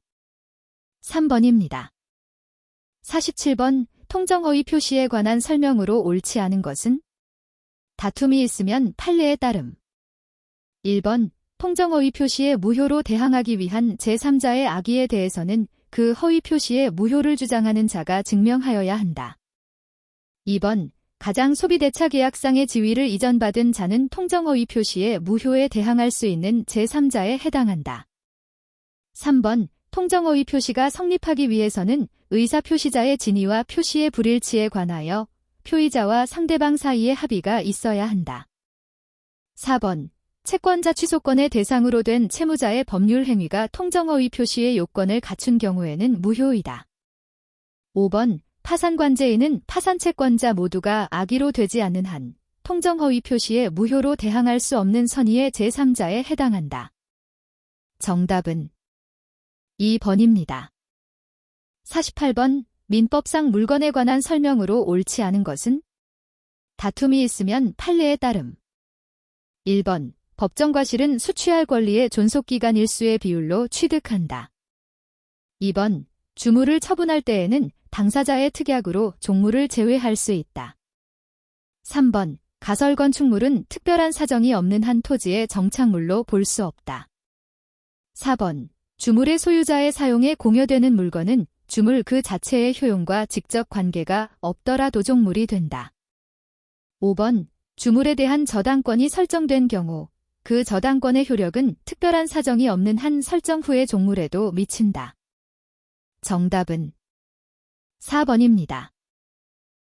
3번입니다. 47번. 통정허위 표시에 관한 설명으로 옳지 않은 것은? 다툼이 있으면 판례에 따름. 1번. 통정허위 표시에 무효로 대항하기 위한 제3자의 악의에 대해서는 그 허위 표시에 무효를 주장하는 자가 증명하여야 한다. 2번. 가장 소비대차계약상의 지위를 이전받은 자는 통정허위 표시에 무효에 대항할 수 있는 제3자에 해당한다. 3번. 통정허위 표시가 성립하기 위해서는 의사표시자의 진위와 표시의 불일치에 관하여 표의자와 상대방 사이의 합의가 있어야 한다. 4번. 채권자 취소권의 대상으로 된 채무자의 법률 행위가 통정허위 표시의 요건을 갖춘 경우에는 무효이다. 5번. 파산관제인은 파산채권자 모두가 악의로 되지 않는 한 통정허위 표시에 무효로 대항할 수 없는 선의의 제3자에 해당한다. 정답은 2번입니다. 48번. 민법상 물건에 관한 설명으로 옳지 않은 것은? 다툼이 있으면 판례에 따름. 1번. 법정과실은 수취할 권리의 존속기간 일수의 비율로 취득한다. 2번. 주물을 처분할 때에는 당사자의 특약으로 종물을 제외할 수 있다. 3번. 가설건축물은 특별한 사정이 없는 한 토지의 정착물로 볼 수 없다. 4번. 주물의 소유자의 사용에 공여되는 물건은 주물 그 자체의 효용과 직접 관계가 없더라 도종물이 된다. 5번. 주물에 대한 저당권이 설정된 경우 그 저당권의 효력은 특별한 사정이 없는 한 설정 후의 종물에도 미친다. 정답은 4번입니다.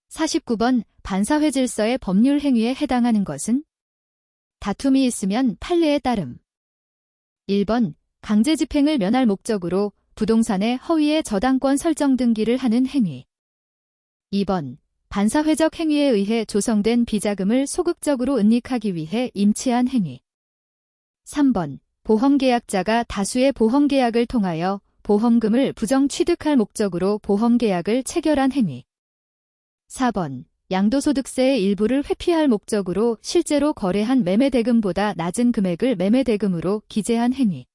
49번. 반사회질서의 법률 행위에 해당하는 것은? 다툼이 있으면 판례에 따름. 1번. 강제집행을 면할 목적으로 부동산의 허위의 저당권 설정 등기를 하는 행위. 2번. 반사회적 행위에 의해 조성된 비자금을 소극적으로 은닉하기 위해 임치한 행위. 3번. 보험계약자가 다수의 보험계약을 통하여 보험금을 부정 취득할 목적으로 보험계약을 체결한 행위. 4번. 양도소득세의 일부를 회피할 목적으로 실제로 거래한 매매대금보다 낮은 금액을 매매대금으로 기재한 행위.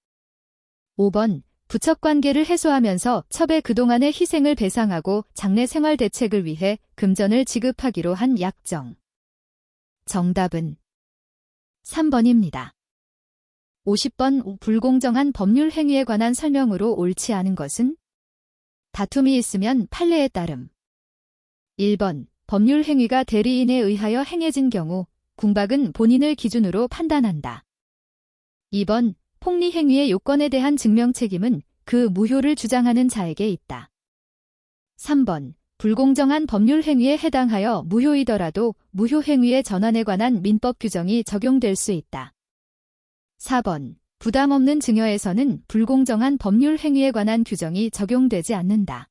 5번. 부척관계를 해소하면서 첩의 그동안의 희생을 배상하고 장래 생활 대책을 위해 금전을 지급하기로 한 약정. 정답은 3번입니다. 50번. 불공정한 법률 행위에 관한 설명으로 옳지 않은 것은? 다툼이 있으면 판례에 따름. 1번. 법률 행위가 대리인에 의하여 행해진 경우 궁박은 본인을 기준으로 판단한다. 2번. 폭리 행위의 요건에 대한 증명 책임은 그 무효를 주장하는 자에게 있다. 3번. 불공정한 법률 행위에 해당하여 무효이더라도 무효 행위의 전환에 관한 민법 규정이 적용될 수 있다. 4번. 부담 없는 증여에서는 불공정한 법률 행위에 관한 규정이 적용되지 않는다.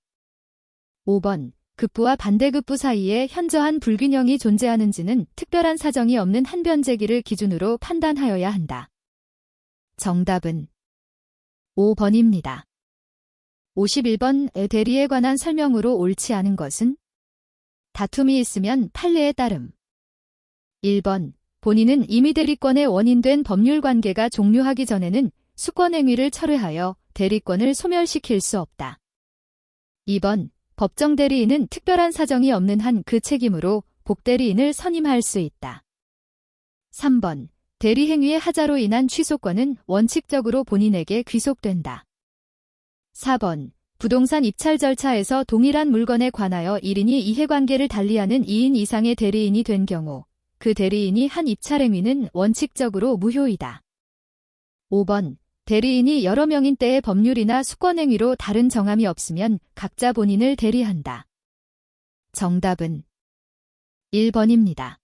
5번. 급부와 반대급부 사이에 현저한 불균형이 존재하는지는 특별한 사정이 없는 한변제기를 기준으로 판단하여야 한다. 정답은 5번입니다. 51번. 대리에 관한 설명으로 옳지 않은 것은? 다툼이 있으면 판례에 따름. 1번. 본인은 이미 대리권의 원인된 법률 관계가 종료하기 전에는 수권행위를 철회하여 대리권을 소멸시킬 수 없다. 2번. 법정 대리인은 특별한 사정이 없는 한 그 책임으로 복대리인을 선임할 수 있다. 3번. 대리행위의 하자로 인한 취소권은 원칙적으로 본인에게 귀속된다. 4번. 부동산 입찰 절차에서 동일한 물건에 관하여 1인이 이해관계를 달리하는 2인 이상의 대리인이 된 경우 그 대리인이 한 입찰행위는 원칙적으로 무효이다. 5번. 대리인이 여러 명인 때의 법률이나 수권행위로 다른 정함이 없으면 각자 본인을 대리한다. 정답은 1번입니다.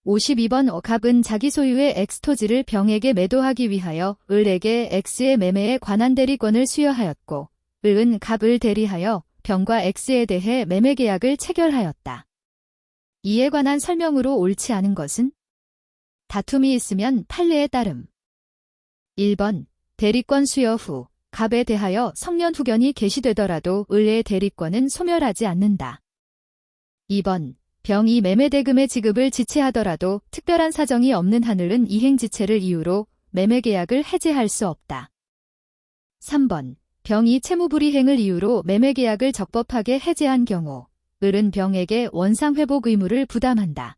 52번. 갑은 자기 소유의 X토지를 병에게 매도하기 위하여 을에게 X의 매매에 관한 대리권을 수여하였고 을은 갑을 대리하여 병과 X에 대해 매매계약을 체결하였다. 이에 관한 설명으로 옳지 않은 것은? 다툼이 있으면 판례에 따름. 1번. 대리권 수여 후 갑에 대하여 성년후견이 개시되더라도 을의 대리권은 소멸하지 않는다. 2번. 병이 매매대금의 지급을 지체하더라도 특별한 사정이 없는 한 을은 이행지체를 이유로 매매계약을 해지할 수 없다. 3번. 병이 채무불이행을 이유로 매매계약을 적법하게 해지한 경우 을은 병에게 원상회복 의무를 부담한다.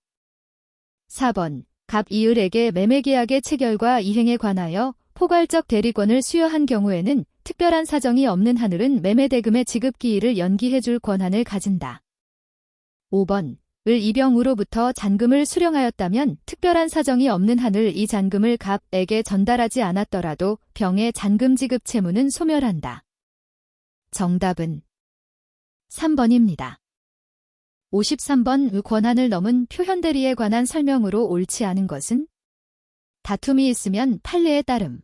4번. 갑 이을에게 매매계약의 체결과 이행에 관하여 포괄적 대리권을 수여한 경우에는 특별한 사정이 없는 한 을은 매매대금의 지급기일을 연기해줄 권한을 가진다. 5번. 을 이병으로부터 잔금을 수령하였다면 특별한 사정이 없는 한 을 이 잔금을 갑에게 전달하지 않았더라도 병의 잔금 지급 채무는 소멸한다. 정답은 3번입니다. 53번. 권한을 넘은 표현대리에 관한 설명으로 옳지 않은 것은? 다툼이 있으면 판례에 따름.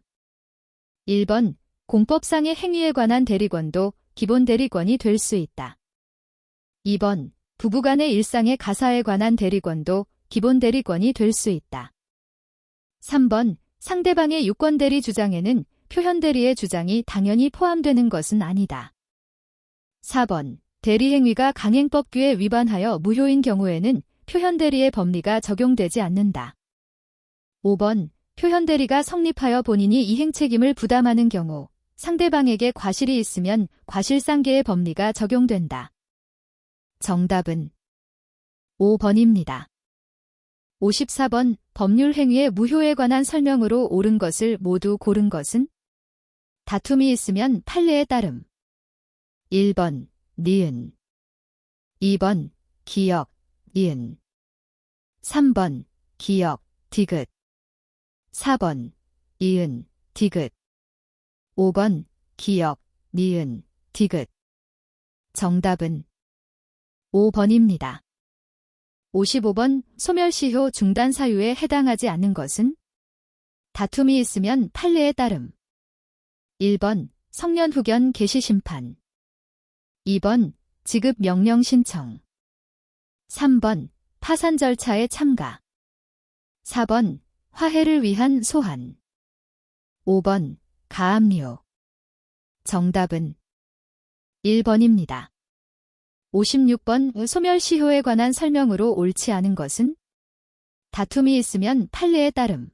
1번. 공법상의 행위에 관한 대리권도 기본 대리권이 될 수 있다. 2번. 부부간의 일상의 가사에 관한 대리권도 기본 대리권이 될 수 있다. 3번. 상대방의 유권대리 주장에는 표현대리의 주장이 당연히 포함되는 것은 아니다. 4번. 대리행위가 강행법규에 위반하여 무효인 경우에는 표현대리의 법리가 적용되지 않는다. 5번. 표현대리가 성립하여 본인이 이행책임을 부담하는 경우 상대방에게 과실이 있으면 과실상계의 법리가 적용된다. 정답은 5번입니다. 54번. 법률 행위의 무효에 관한 설명으로 옳은 것을 모두 고른 것은? 다툼이 있으면 판례에 따름. 1번. 니은. 2번. 기역, 니은. 3번. 기역, 디귿. 4번. 이은, 디귿. 5번. 기역, 니은, 디귿. 정답은 5번입니다. 55번. 소멸시효 중단 사유에 해당하지 않는 것은? 다툼이 있으면 판례에 따름. 1번. 성년후견 개시심판. 2번. 지급 명령 신청. 3번. 파산 절차에 참가. 4번. 화해를 위한 소환. 5번. 가압류. 정답은 1번입니다. 56번 소멸시효에 관한 설명으로 옳지 않은 것은? 다툼이 있으면 판례에 따름.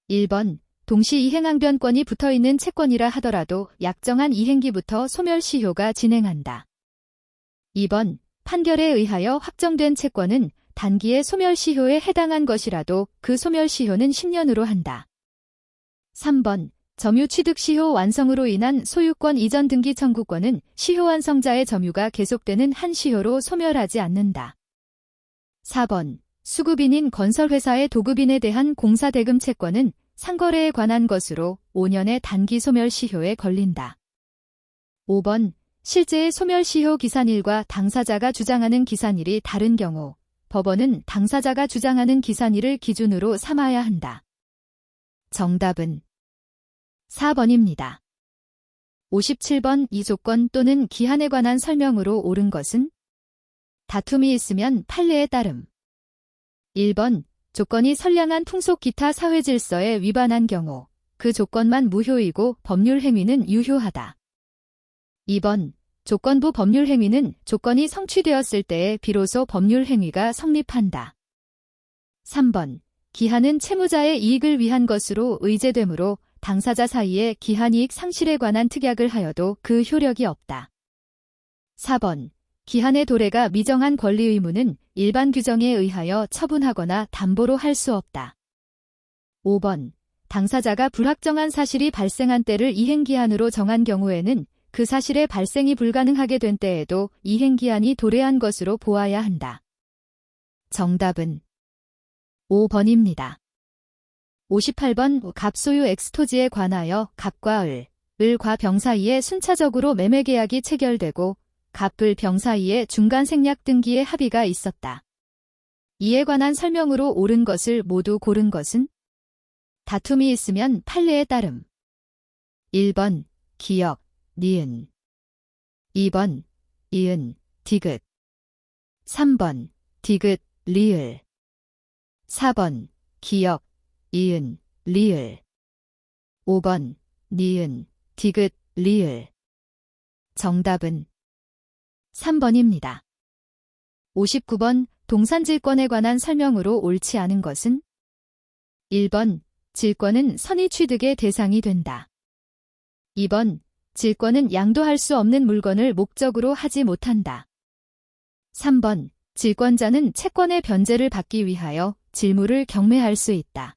1번 동시 이행항변권이 붙어있는 채권이라 하더라도 약정한 이행기부터 소멸시효가 진행한다. 2번 판결에 의하여 확정된 채권은 단기의 소멸시효에 해당한 것이라도 그 소멸시효는 10년으로 한다. 3번 점유 취득시효 완성으로 인한 소유권 이전 등기 청구권은 시효 완성자의 점유가 계속되는 한 시효로 소멸하지 않는다. 4번 수급인인 건설회사의 도급인에 대한 공사대금 채권은 상거래에 관한 것으로 5년의 단기 소멸시효에 걸린다. 5번 실제의 소멸시효 기산일과 당사자가 주장하는 기산일이 다른 경우 법원은 당사자가 주장하는 기산일을 기준으로 삼아야 한다. 정답은 4번입니다. 57번 이 조건 또는 기한에 관한 설명으로 옳은 것은? 다툼이 있으면 판례에 따름. 1번 조건이 선량한 풍속 기타 사회질서에 위반한 경우 그 조건만 무효이고 법률 행위는 유효하다. 2번 조건부 법률 행위는 조건이 성취되었을 때에 비로소 법률 행위가 성립한다. 3번 기한은 채무자의 이익을 위한 것으로 의제되므로 당사자 사이에 기한이익 상실에 관한 특약을 하여도 그 효력이 없다. 4번 기한의 도래가 미정한 권리 의무는 일반 규정에 의하여 처분하거나 담보로 할 수 없다. 5번 당사자가 불확정한 사실이 발생한 때를 이행기한으로 정한 경우에는 그 사실의 발생이 불가능하게 된 때에도 이행기한이 도래한 것으로 보아야 한다. 정답은 5번입니다. 58번 갑소유 X토지에 관하여 갑과 을과 병 사이에 순차적으로 매매계약이 체결되고 갑을 병 사이에 중간 생략 등기의 합의가 있었다. 이에 관한 설명으로 옳은 것을 모두 고른 것은? 다툼이 있으면 판례에 따름. 1번 기역, 니은 2번 이은, 디귿 3번 디귿, 리을 4번 기역, 이은, 리을 5번 니은, 디귿, 리을 정답은 3번입니다. 59번 동산질권에 관한 설명으로 옳지 않은 것은? 1번 질권은 선의 취득의 대상이 된다. 2번 질권은 양도할 수 없는 물건을 목적으로 하지 못한다. 3번 질권자는 채권의 변제를 받기 위하여 질물을 경매할 수 있다.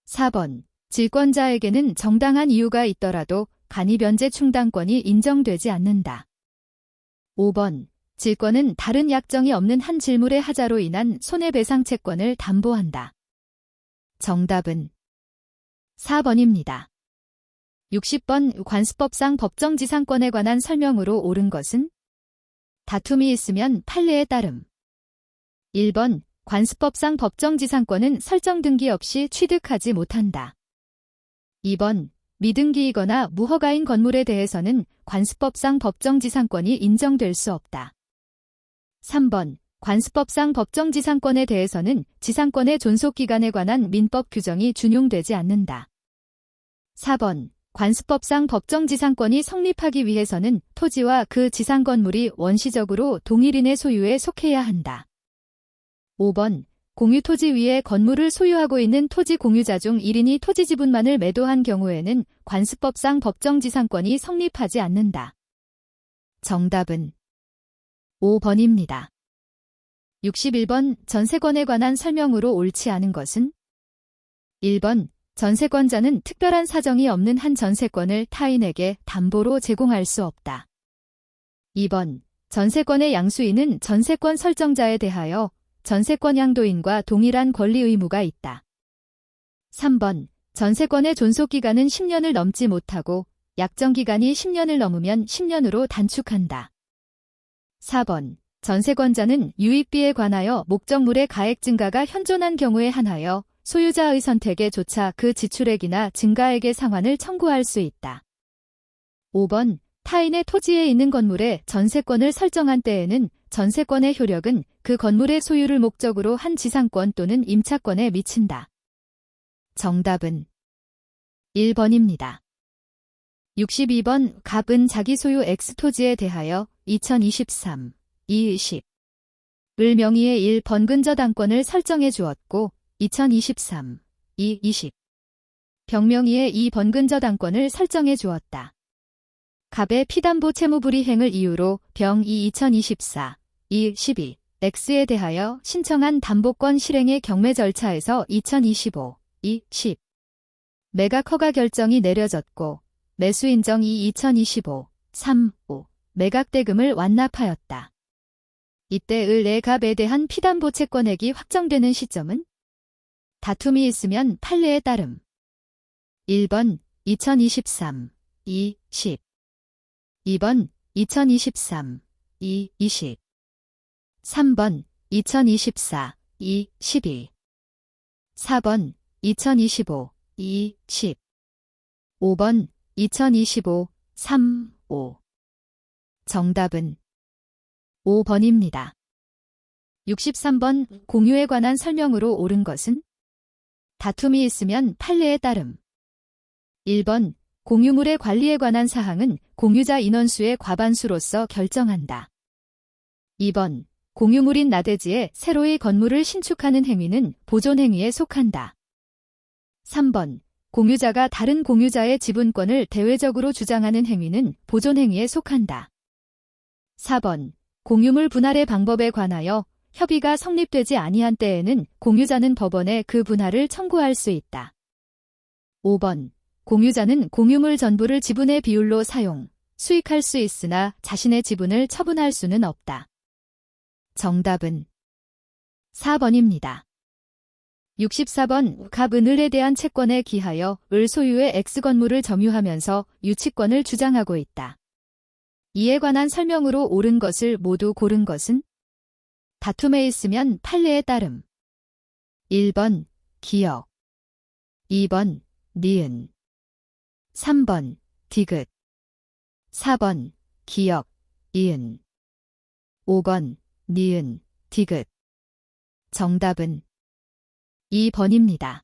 4번 질권자에게는 정당한 이유가 있더라도 간이변제 충당권이 인정되지 않는다. 5번 질권은 다른 약정이 없는 한 질물의 하자로 인한 손해배상 채권을 담보한다. 정답은 4번입니다. 60번 관습법상 법정지상권에 관한 설명으로 옳은 것은? 다툼이 있으면 판례에 따름. 1번 관습법상 법정지상권은 설정 등기 없이 취득하지 못한다. 2번 미등기이거나 무허가인 건물에 대해서는 관습법상 법정지상권이 인정될 수 없다. 3번 관습법상 법정지상권에 대해서는 지상권의 존속기간에 관한 민법 규정이 준용되지 않는다. 4번 관습법상 법정지상권이 성립하기 위해서는 토지와 그 지상 건물이 원시적으로 동일인의 소유에 속해야 한다. 5번 공유토지 위에 건물을 소유하고 있는 토지 공유자 중 1인이 토지 지분만을 매도한 경우에는 관습법상 법정지상권이 성립하지 않는다. 정답은 5번입니다. 61번 전세권에 관한 설명으로 옳지 않은 것은? 1번 전세권자는 특별한 사정이 없는 한 전세권을 타인에게 담보로 제공할 수 없다. 2번 전세권의 양수인은 전세권 설정자에 대하여 전세권 양도인과 동일한 권리 의무가 있다. 3번 전세권의 존속기간은 10년을 넘지 못하고 약정기간이 10년을 넘으면 10년으로 단축한다. 4번 전세권자는 유익비에 관하여 목적물의 가액 증가가 현존한 경우에 한하여 소유자의 선택에 조차 그 지출액이나 증가액의 상환을 청구할 수 있다. 5번 타인의 토지에 있는 건물에 전세권을 설정한 때에는 전세권의 효력은 그 건물의 소유를 목적으로 한 지상권 또는 임차권에 미친다. 정답은 1번입니다. 62번 갑은 자기 소유 X토지에 대하여 2023, 210. 을 명의의 1번 근저당권을 설정해 주었고 2023, 220. 병 명의의 2번 근저당권을 설정해 주었다. 갑의 피담보 채무불이행을 이유로 병이 2024, 212. X에 대하여 신청한 담보권 실행의 경매 절차에서 2025, 210. 매각 허가 결정이 내려졌고 매수 인정이 2025, 3, 5. 매각 대금을 완납하였다. 이때 을의 갑에 대한 피담보 채권액이 확정되는 시점은 다툼이 있으면 판례에 따름. 1번 2023, 2, 10. 2번 2023, 2, 20. 3번 2024, 2, 12. 4번 2025, 2, 10. 5번 2025, 3, 5. 정답은 5번입니다. 63번 공유에 관한 설명으로 옳은 것은 다툼이 있으면 판례에 따름. 1번 공유물의 관리에 관한 사항은 공유자 인원수의 과반수로서 결정한다. 2번 공유물인 나대지에 새로이 건물을 신축하는 행위는 보존행위에 속한다. 3번 공유자가 다른 공유자의 지분권을 대외적으로 주장하는 행위는 보존행위에 속한다. 4번 공유물 분할의 방법에 관하여 협의가 성립되지 아니한 때에는 공유자는 법원에 그 분할을 청구할 수 있다. 5번 공유자는 공유물 전부를 지분의 비율로 사용, 수익할 수 있으나 자신의 지분을 처분할 수는 없다. 정답은 4번입니다. 64번 갑은 을에 대한 채권에 기하여 을 소유의 X건물을 점유하면서 유치권을 주장하고 있다. 이에 관한 설명으로 옳은 것을 모두 고른 것은 다툼에 있으면 판례에 따름. 1번 기역, 2번 니은, 3번 디귿, 4번 기역, 이은, 5번 니은, 디귿. 정답은 2번입니다.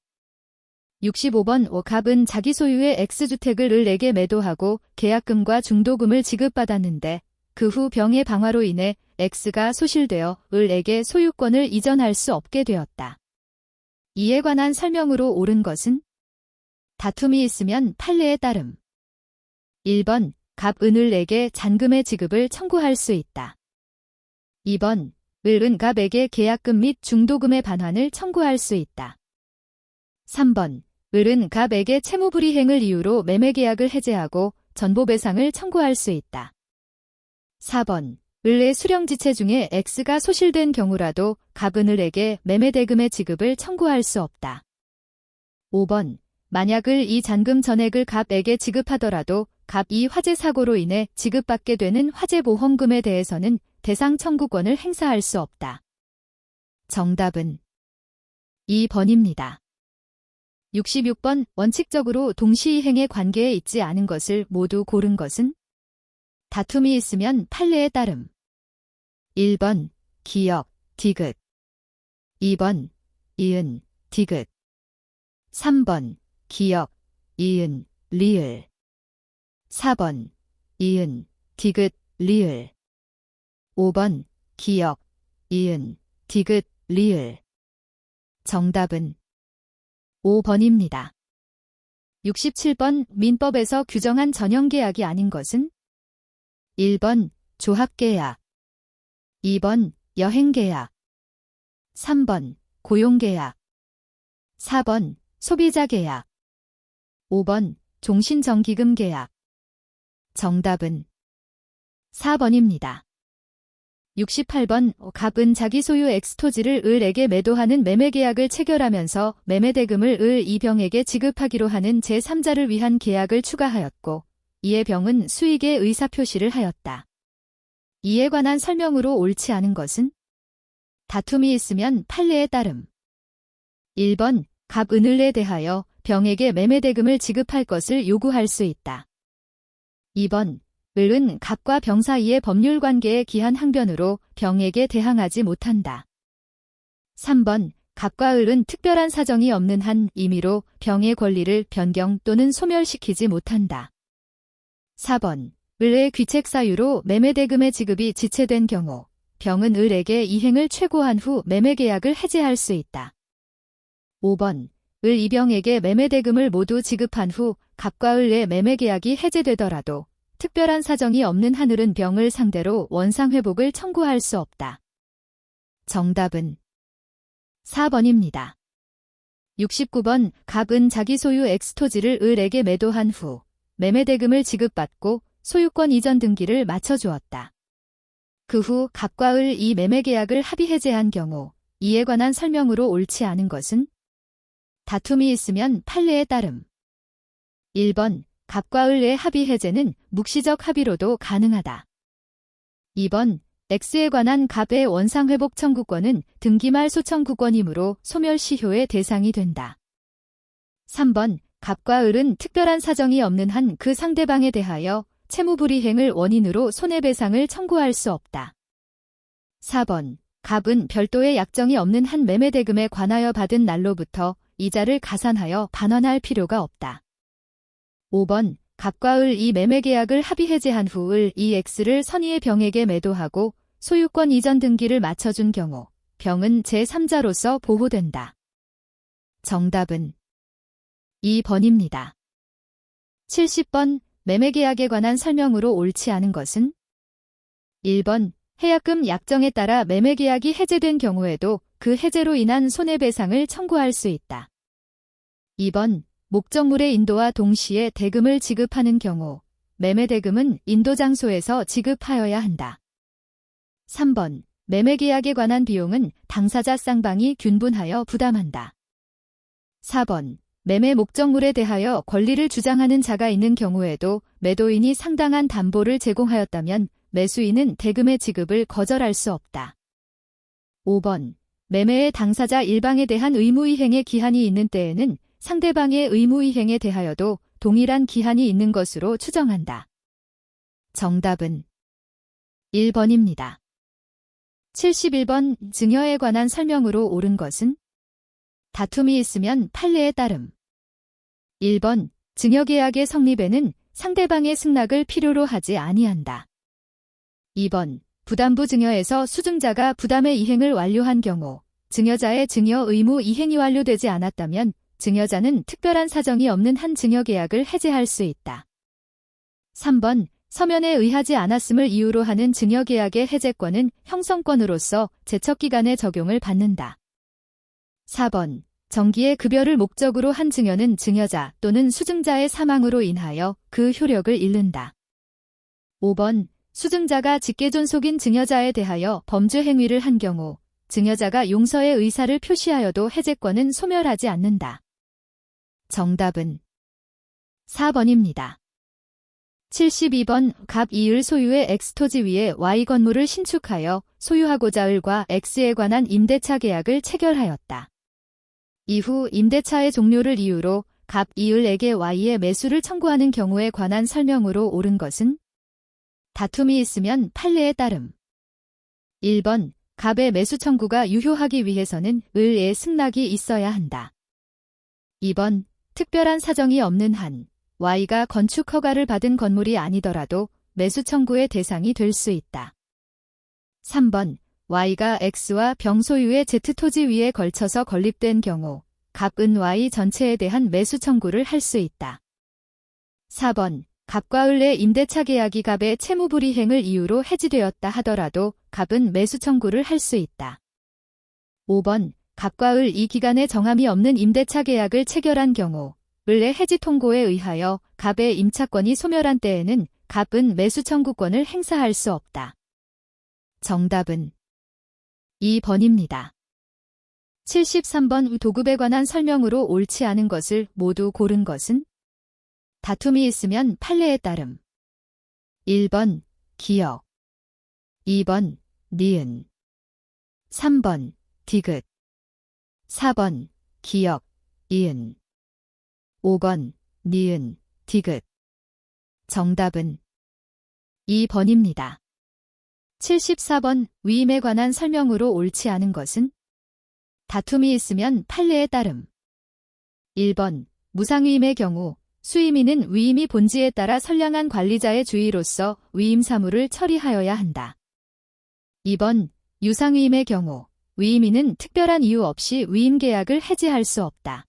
65번 갑은 자기 소유의 X주택을 을에게 매도하고 계약금과 중도금을 지급받았는데 그 후 병의 방화로 인해 X가 소실되어 을에게 소유권을 이전할 수 없게 되었다. 이에 관한 설명으로 옳은 것은 다툼이 있으면 판례에 따름. 1번 갑은 을에게 잔금의 지급을 청구할 수 있다. 2번 을은 갑에게 계약금 및 중도금의 반환을 청구할 수 있다. 3번 을은 갑에게 채무불이행을 이유로 매매계약을 해제하고 전보배상을 청구할 수 있다. 4번 을의 수령지체 중에 X가 소실된 경우라도 갑은 을에게 매매대금의 지급을 청구할 수 없다. 5번 만약 을 이 잔금 전액을 갑에게 지급하더라도 갑이 화재 사고로 인해 지급받게 되는 화재보험금에 대해서는 대상 청구권을 행사할 수 없다. 정답은 2번입니다. 66번 원칙적으로 동시이행의 관계에 있지 않은 것을 모두 고른 것은 다툼이 있으면 판례에 따름. 1번 기역, 디귿, 2번 이은, 디귿, 3번 기역, 이은, 리을, 4번 이은, 디귿, 리을, 5번 기역, 이은, 디귿, 리을. 정답은 5번입니다. 67번 민법에서 규정한 전형계약이 아닌 것은 1번 조합계약, 2번 여행계약, 3번 고용계약, 4번 소비자계약, 5번 종신정기금계약. 정답은 4번입니다. 68번 갑은 자기 소유 X토지를 을에게 매도하는 매매계약을 체결하면서 매매대금을 을 이병에게 지급하기로 하는 제3자를 위한 계약을 추가하였고 이에 병은 수익의 의사표시를 하였다. 이에 관한 설명으로 옳지 않은 것은 다툼이 있으면 판례에 따름. 1번 갑은 을에 대하여 병에게 매매대금을 지급할 것을 요구할 수 있다. 2번 을은 갑과 병 사이의 법률관계에 기한 항변으로 병에게 대항하지 못한다. 3번 갑과 을은 특별한 사정이 없는 한 임의로 병의 권리를 변경 또는 소멸시키지 못한다. 4번 을의 귀책 사유로 매매대금의 지급이 지체된 경우 병은 을에게 이행을 최고한 후 매매계약을 해지할 수 있다. 5번 을 이병에게 매매대금을 모두 지급한 후 갑과 을의 매매계약이 해제되더라도 특별한 사정이 없는 한 을은 병을 상대로 원상회복을 청구할 수 없다. 정답은 4번입니다. 69번 갑은 자기 소유 엑스토지를 을에게 매도한 후 매매대금을 지급받고 소유권 이전 등기를 마쳐주었다. 그 후 갑과 을 이 매매계약을 합의 해제한 경우 이에 관한 설명으로 옳지 않은 것은 다툼이 있으면 판례에 따름. 1번 갑과 을의 합의 해제는 묵시적 합의로도 가능하다. 2번 X에 관한 갑의 원상회복 청구권은 등기말 소청구권이므로 소멸시효의 대상이 된다. 3번 갑과 을은 특별한 사정이 없는 한 그 상대방에 대하여 채무불이행을 원인으로 손해배상을 청구할 수 없다. 4번 갑은 별도의 약정이 없는 한 매매대금에 관하여 받은 날로부터 이자를 가산하여 반환할 필요가 없다. 5번 갑과 을 이 매매계약을 합의 해제한 후 을 이 X를 선의의 병에게 매도하고 소유권 이전 등기를 마쳐준 경우 병은 제3자로서 보호된다. 정답은 2번입니다. 70번 매매계약에 관한 설명으로 옳지 않은 것은 1번 해약금 약정에 따라 매매계약이 해제된 경우에도 그 해제로 인한 손해배상을 청구할 수 있다. 2번 목적물의 인도와 동시에 대금을 지급하는 경우 매매대금은 인도 장소에서 지급하여야 한다. 3번 매매계약에 관한 비용은 당사자 쌍방이 균분하여 부담한다. 4번 매매 목적물에 대하여 권리를 주장하는 자가 있는 경우에도 매도인이 상당한 담보를 제공하였다면 매수인은 대금의 지급을 거절할 수 없다. 5번 매매의 당사자 일방에 대한 의무이행의 기한이 있는 때에는 상대방의 의무이행에 대하여도 동일한 기한이 있는 것으로 추정한다. 정답은 1번입니다. 71번 증여에 관한 설명으로 옳은 것은 다툼이 있으면 판례에 따름. 1번 증여계약의 성립에는 상대방의 승낙을 필요로 하지 아니한다. 2번 부담부 증여에서 수증자가 부담의 이행을 완료한 경우 증여자의 증여 의무 이행이 완료되지 않았다면 증여자는 특별한 사정이 없는 한 증여계약을 해제할 수 있다. 3번 서면에 의하지 않았음을 이유로 하는 증여계약의 해제권은 형성권으로서 제척기간의 적용을 받는다. 4번 정기의 급여를 목적으로 한 증여는 증여자 또는 수증자의 사망으로 인하여 그 효력을 잃는다. 5번 수증자가 직계존속인 증여자에 대하여 범죄 행위를 한 경우 증여자가 용서의 의사를 표시하여도 해제권은 소멸하지 않는다. 정답은 4번입니다. 72번 갑 이을 소유의 X토지 위에 Y 건물을 신축하여 소유하고자 을과 X에 관한 임대차 계약을 체결하였다. 이후 임대차의 종료를 이유로 갑 이을에게 Y의 매수를 청구하는 경우에 관한 설명으로 옳은 것은 다툼이 있으면 판례에 따름. 1번 갑의 매수 청구가 유효하기 위해서는 을의 승낙이 있어야 한다. 2번 특별한 사정이 없는 한 Y가 건축 허가를 받은 건물이 아니더라도 매수 청구의 대상이 될 수 있다. 3번 Y가 X와 병 소유의 Z토지 위에 걸쳐서 건립된 경우 갑은 Y 전체에 대한 매수 청구를 할 수 있다. 4번 갑과 을의 임대차 계약이 갑의 채무불이행을 이유로 해지되었다 하더라도 갑은 매수 청구를 할 수 있다. 5번 갑과 을 이 기간에 정함이 없는 임대차 계약을 체결한 경우 을의 해지 통고에 의하여 갑의 임차권이 소멸한 때에는 갑은 매수 청구권을 행사할 수 없다. 정답은 2번입니다. 73번 도급에 관한 설명으로 옳지 않은 것을 모두 고른 것은 다툼이 있으면 판례에 따름. 1번 기역 2번 니은 3번 디귿 4번 기역 이은 5번 니은 디귿 정답은 2번입니다. 74번 위임에 관한 설명으로 옳지 않은 것은 다툼이 있으면 판례에 따름. 1번 무상위임의 경우 수임인은 위임이 본지에 따라 선량한 관리자의 주의로서 위임 사무를 처리하여야 한다. 2번 유상위임의 경우 위임인은 특별한 이유 없이 위임 계약을 해지할 수 없다.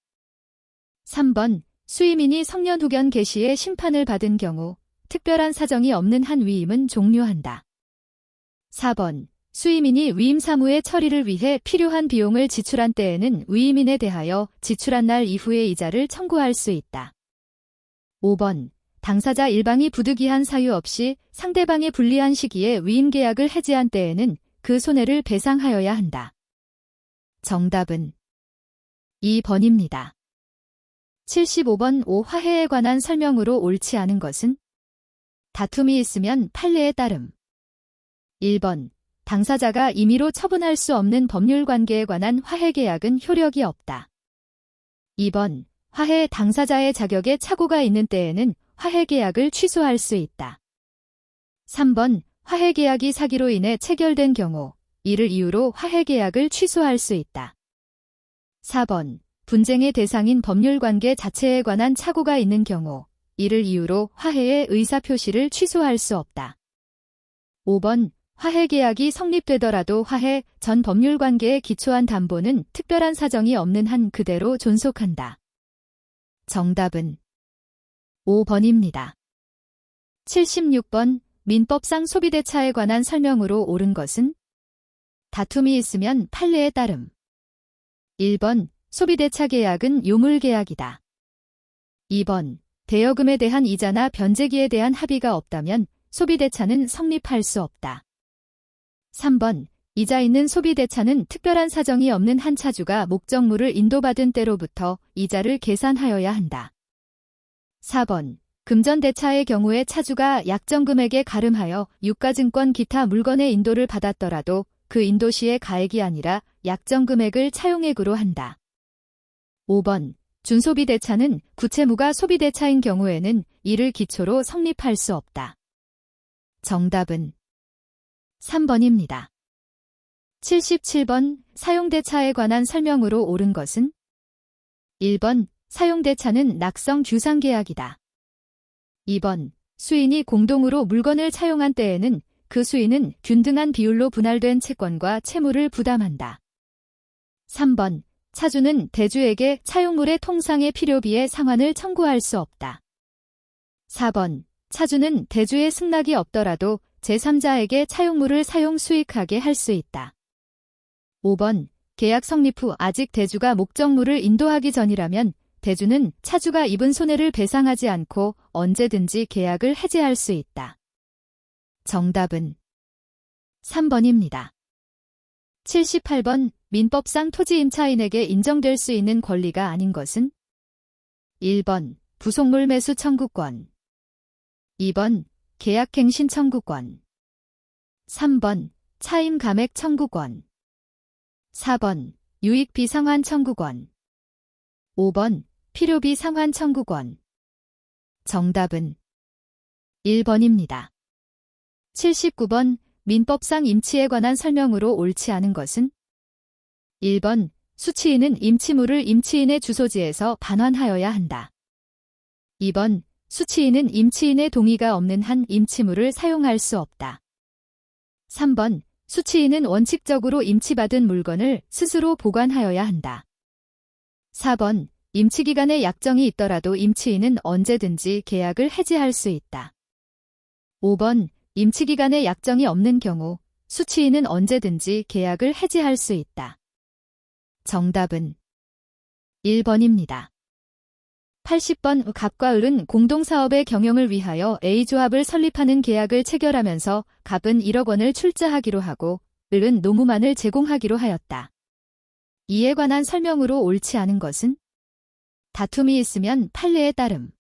3번 수임인이 성년후견 개시의 심판을 받은 경우 특별한 사정이 없는 한 위임은 종료한다. 4번 수임인이 위임 사무의 처리를 위해 필요한 비용을 지출한 때에는 위임인에 대하여 지출한 날 이후의 이자를 청구할 수 있다. 5번 당사자 일방이 부득이한 사유 없이 상대방에 불리한 시기에 위임 계약을 해지한 때에는 그 손해를 배상하여야 한다. 정답은 2번입니다. 75번 5 화해에 관한 설명으로 옳지 않은 것은? 다툼이 있으면 판례에 따름. 1번 당사자가 임의로 처분할 수 없는 법률 관계에 관한 화해 계약은 효력이 없다. 2번 화해 당사자의 자격에 착오가 있는 때에는 화해 계약을 취소할 수 있다. 3번 화해 계약이 사기로 인해 체결된 경우 이를 이유로 화해 계약을 취소할 수 있다. 4번 분쟁의 대상인 법률 관계 자체에 관한 착오가 있는 경우 이를 이유로 화해의 의사표시를 취소할 수 없다. 5번 화해 계약이 성립되더라도 화해 전 법률 관계에 기초한 담보는 특별한 사정이 없는 한 그대로 존속한다. 정답은 5번입니다. 76번 민법상 소비대차에 관한 설명으로 옳은 것은? 다툼이 있으면 판례에 따름. 1번 소비대차 계약은 요물계약이다. 2번 대여금에 대한 이자나 변제기에 대한 합의가 없다면 소비대차는 성립할 수 없다. 3번 이자 있는 소비대차는 특별한 사정이 없는 한 차주가 목적물을 인도받은 때로부터 이자를 계산하여야 한다. 4번 금전대차의 경우에 차주가 약정금액에 가름하여 유가증권 기타 물건의 인도를 받았더라도 그 인도 시의 가액이 아니라 약정금액을 차용액으로 한다. 5번 준소비대차는 구채무가 소비대차인 경우에는 이를 기초로 성립할 수 없다. 정답은 3번입니다. 77번 사용대차에 관한 설명으로 옳은 것은? 1번 사용대차는 낙성 규상계약이다. 2번 수인이 공동으로 물건을 차용한 때에는 그 수인은 균등한 비율로 분할된 채권과 채무를 부담한다. 3번 차주는 대주에게 차용물의 통상의 필요비의 상환을 청구할 수 없다. 4번 차주는 대주의 승낙이 없더라도 제3자에게 차용물을 사용 수익하게 할 수 있다. 5번 계약 성립 후 아직 대주가 목적물을 인도하기 전이라면 대주는 차주가 입은 손해를 배상하지 않고 언제든지 계약을 해지할 수 있다. 정답은 3번입니다. 78번 민법상 토지 임차인에게 인정될 수 있는 권리가 아닌 것은? 1번 부속물 매수 청구권. 2번 계약갱신 청구권. 3번 차임 감액 청구권. 4번 유익비 상환 청구권. 5번 필요비 상환 청구권. 정답은 1번입니다. 79번 민법상 임치에 관한 설명으로 옳지 않은 것은? 1번 수취인은 임치물을 임치인의 주소지에서 반환하여야 한다. 2번 수취인은 임치인의 동의가 없는 한 임치물을 사용할 수 없다. 3번 수취인은 원칙적으로 임치받은 물건을 스스로 보관하여야 한다. 4번 임치기간에 약정이 있더라도 임치인은 언제든지 계약을 해지할 수 있다. 5번 임치기간에 약정이 없는 경우 수취인은 언제든지 계약을 해지할 수 있다. 정답은 1번입니다. 80번 갑과 을은 공동사업의 경영을 위하여 A조합을 설립하는 계약을 체결하면서 갑은 1억 원을 출자하기로 하고 을은 노무만을 제공하기로 하였다. 이에 관한 설명으로 옳지 않은 것은? 다툼이 있으면 판례에 따름.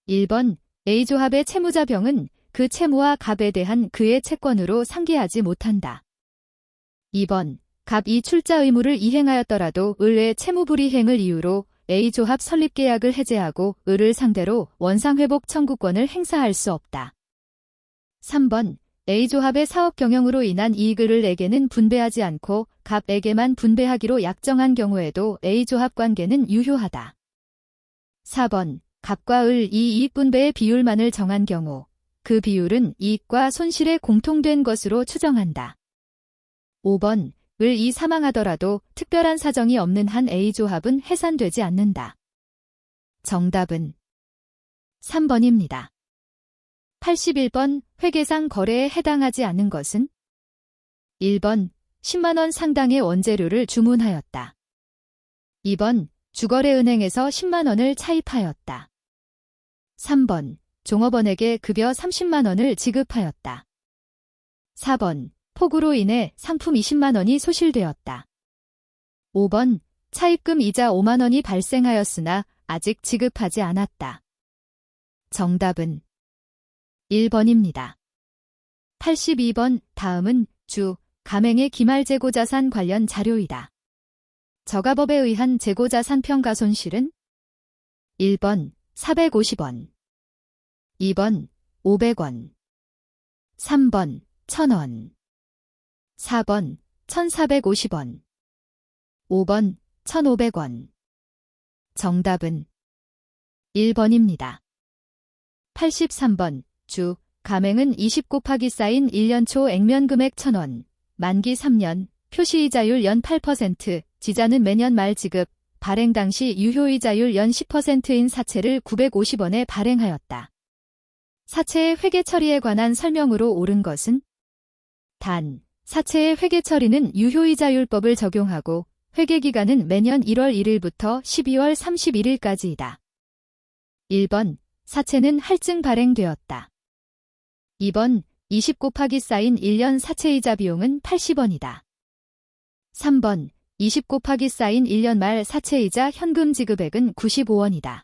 1번 A조합의 채무자병은 그 채무와 갑에 대한 그의 채권으로 상계하지 못한다. 2번 갑이 출자 의무를 이행하였더라도 을의 채무불이행을 이유로 A조합 설립계약을 해제하고 을을 상대로 원상회복 청구권을 행사할 수 없다. 3번 A조합의 사업 경영으로 인한 이익을 을에게는 분배하지 않고 갑에게만 분배하기로 약정한 경우에도 A조합 관계는 유효하다. 4번 갑과 을 이 이익분배의 비율만을 정한 경우 그 비율은 이익과 손실에 공통된 것으로 추정한다. 5번 을 이 사망하더라도 특별한 사정이 없는 한 A조합은 해산되지 않는다. 정답은 3번입니다. 81번 회계상 거래에 해당하지 않은 것은 1번 10만원 상당의 원재료를 주문하였다. 2번 주거래은행에서 10만원을 차입하였다. 3번 종업원에게 급여 30만원을 지급하였다. 4번 폭우로 인해 상품 20만원이 소실되었다. 5번 차입금 이자 5만원이 발생하였으나 아직 지급하지 않았다. 정답은 1번입니다. 82번 다음은 주, 가맹의 기말재고자산 관련 자료이다. 저가법에 의한 재고자산 평가손실은 1번 450원, 2번 500원, 3번 1000원, 4번 1450원, 5번 1500원. 정답은 1번입니다. 83번 주, 가맹은 20 곱하기 쌓인 1년 초 액면금액 1000원, 만기 3년, 표시이자율 연 8%, 지자는 매년 말 지급, 발행 당시 유효이자율 연 10%인 사채를 950원에 발행하였다. 사채의 회계 처리에 관한 설명으로 옳은 것은 단, 사채의 회계 처리는 유효이자율법을 적용하고 회계기간은 매년 1월 1일부터 12월 31일까지이다. 1번, 사채는 할증 발행되었다. 2번, 20 곱하기 쌓인 1년 사채이자 비용은 80원이다. 3번, 20 곱하기 쌓인 1년 말 사채이자 현금 지급액은 95원이다.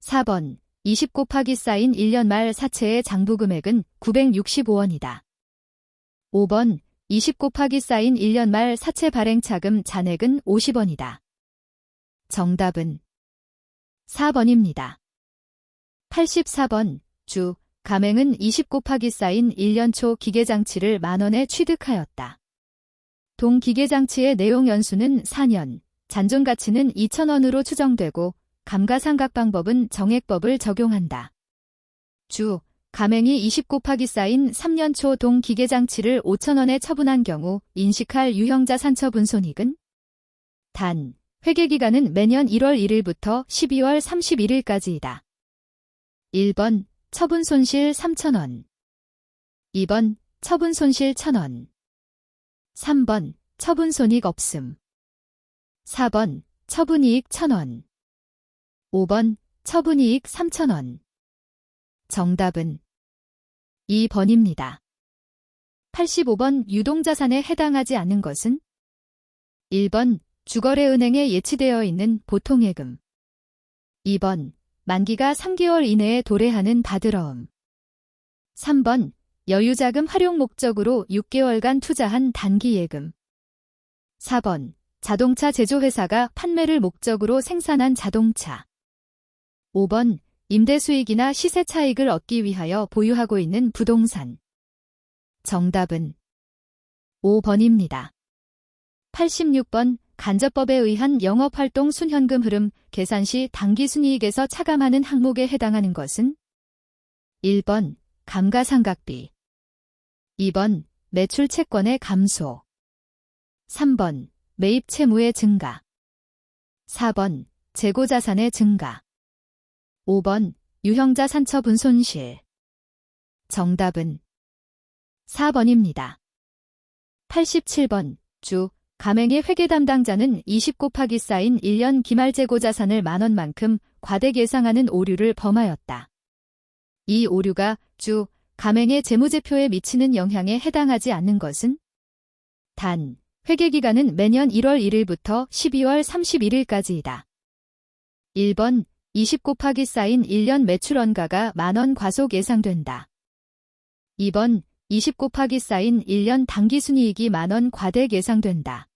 4번, 20 곱하기 쌓인 1년 말 사채의 장부금액은 965원이다. 5번, 20 곱하기 쌓인 1년 말 사채 발행 차금 잔액은 50원이다. 정답은 4번입니다. 84번 주, 가맹은 20 곱하기 쌓인 1년 초 기계장치를 만원에 취득하였다. 동 기계장치의 내용 연수는 4년, 잔존가치는 2,000원으로 추정되고 감가상각 방법은 정액법을 적용한다. 주, 가맹이 20 곱하기 쌓인 3년 초 동 기계장치를 5,000원에 처분한 경우 인식할 유형자산 처분 손익은 단, 회계기간은 매년 1월 1일부터 12월 31일까지이다. 1번, 처분 손실 3,000원. 2번, 처분 손실 1,000원. 3번, 처분 손익 없음. 4번, 처분이익 1,000원. 5번, 처분이익 3,000원. 정답은 2번입니다. 85번 유동자산에 해당하지 않은 것은 1번, 주거래은행에 예치되어 있는 보통예금. 2번, 만기가 3개월 이내에 도래하는 받으러움. 3번, 여유자금 활용 목적으로 6개월간 투자한 단기예금. 4번, 자동차 제조회사가 판매를 목적으로 생산한 자동차. 5번, 임대수익이나 시세차익을 얻기 위하여 보유하고 있는 부동산. 정답은 5번입니다. 86번, 간접법에 의한 영업활동 순현금 흐름 계산 시 당기순이익에서 차감하는 항목에 해당하는 것은 1번, 감가상각비. 2번, 매출 채권의 감소. 3번, 매입 채무의 증가. 4번, 재고자산의 증가. 5번, 유형자산 처분 손실. 정답은 4번입니다. 87번, 주, 가맹의 회계 담당자는 20 곱하기 쌓인 1년 기말재고자산을 만원만큼 과대 계상하는 오류를 범하였다. 이 오류가 주, 가맹의 재무제표에 미치는 영향에 해당하지 않는 것은 단, 회계기간은 매년 1월 1일부터 12월 31일까지이다. 1번, 20 곱하기 쌓인 1년 매출원가가 만원 과속 예상된다. 2번, 20 곱하기 쌓인 1년 당기순이익이 만원 과대 예상된다.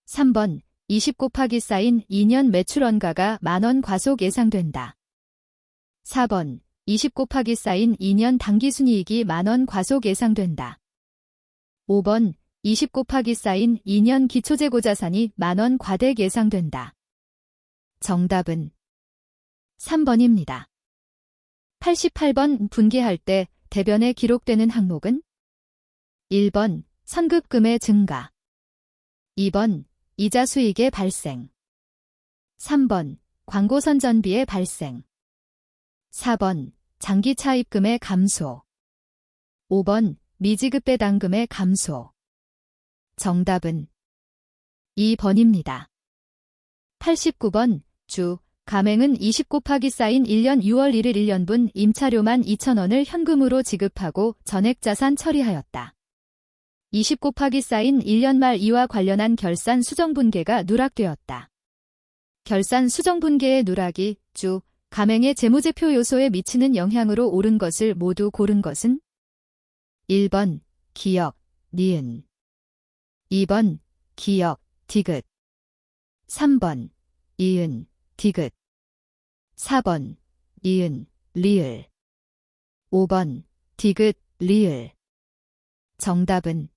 3번, 20 곱하기 쌓인 2년 매출원가가 만원 과속 예상된다. 4번, 20 곱하기 쌓인 2년 당기순이익이 만원 과속 예상된다. 5번, 20 곱하기 쌓인 2년 기초재고자산이 만원 과대 예상된다. 정답은 3번입니다. 88번 분기할 때 대변에 기록되는 항목은 1번 선급금의 증가, 2번 이자 수익의 발생, 3번 광고 선전비의 발생, 4번 장기 차입금의 감소, 5번 미지급 배당금의 감소. 정답은 2번입니다. 89번 주 가맹은 20 곱하기 쌓인 1년 6월 1일 1년분 임차료만 2,000원을 현금으로 지급하고 전액자산 처리하였다. 20 곱하기 쌓인 1년 말 이와 관련한 결산 수정분계가 누락되었다. 결산 수정분계의 누락이 주 가맹의 재무제표 요소에 미치는 영향으로 옳은 것을 모두 고른 것은 1번 기역, 니은, 2번 기역, 디귿, 3번 이은, 디귿, 4번 이은, 리을, 5번 디귿, 리을. 정답은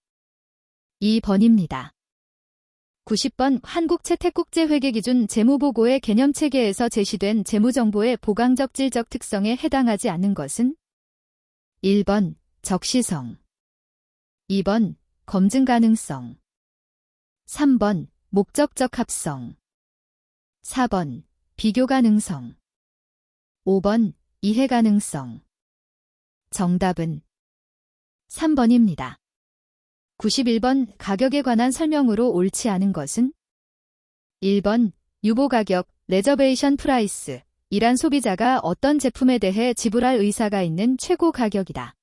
2번입니다. 90번 한국채택국제회계기준 재무보고의 개념체계에서 제시된 재무정보의 보강적 질적 특성에 해당하지 않는 것은 1번 적시성, 2번 검증 가능성, 3번 목적적 합성, 4번 비교 가능성, 5번 이해 가능성. 정답은 3번입니다. 91번 가격에 관한 설명으로 옳지 않은 것은 1번 유보가격, 레저베이션 프라이스, 이란 소비자가 어떤 제품에 대해 지불할 의사가 있는 최고 가격이다.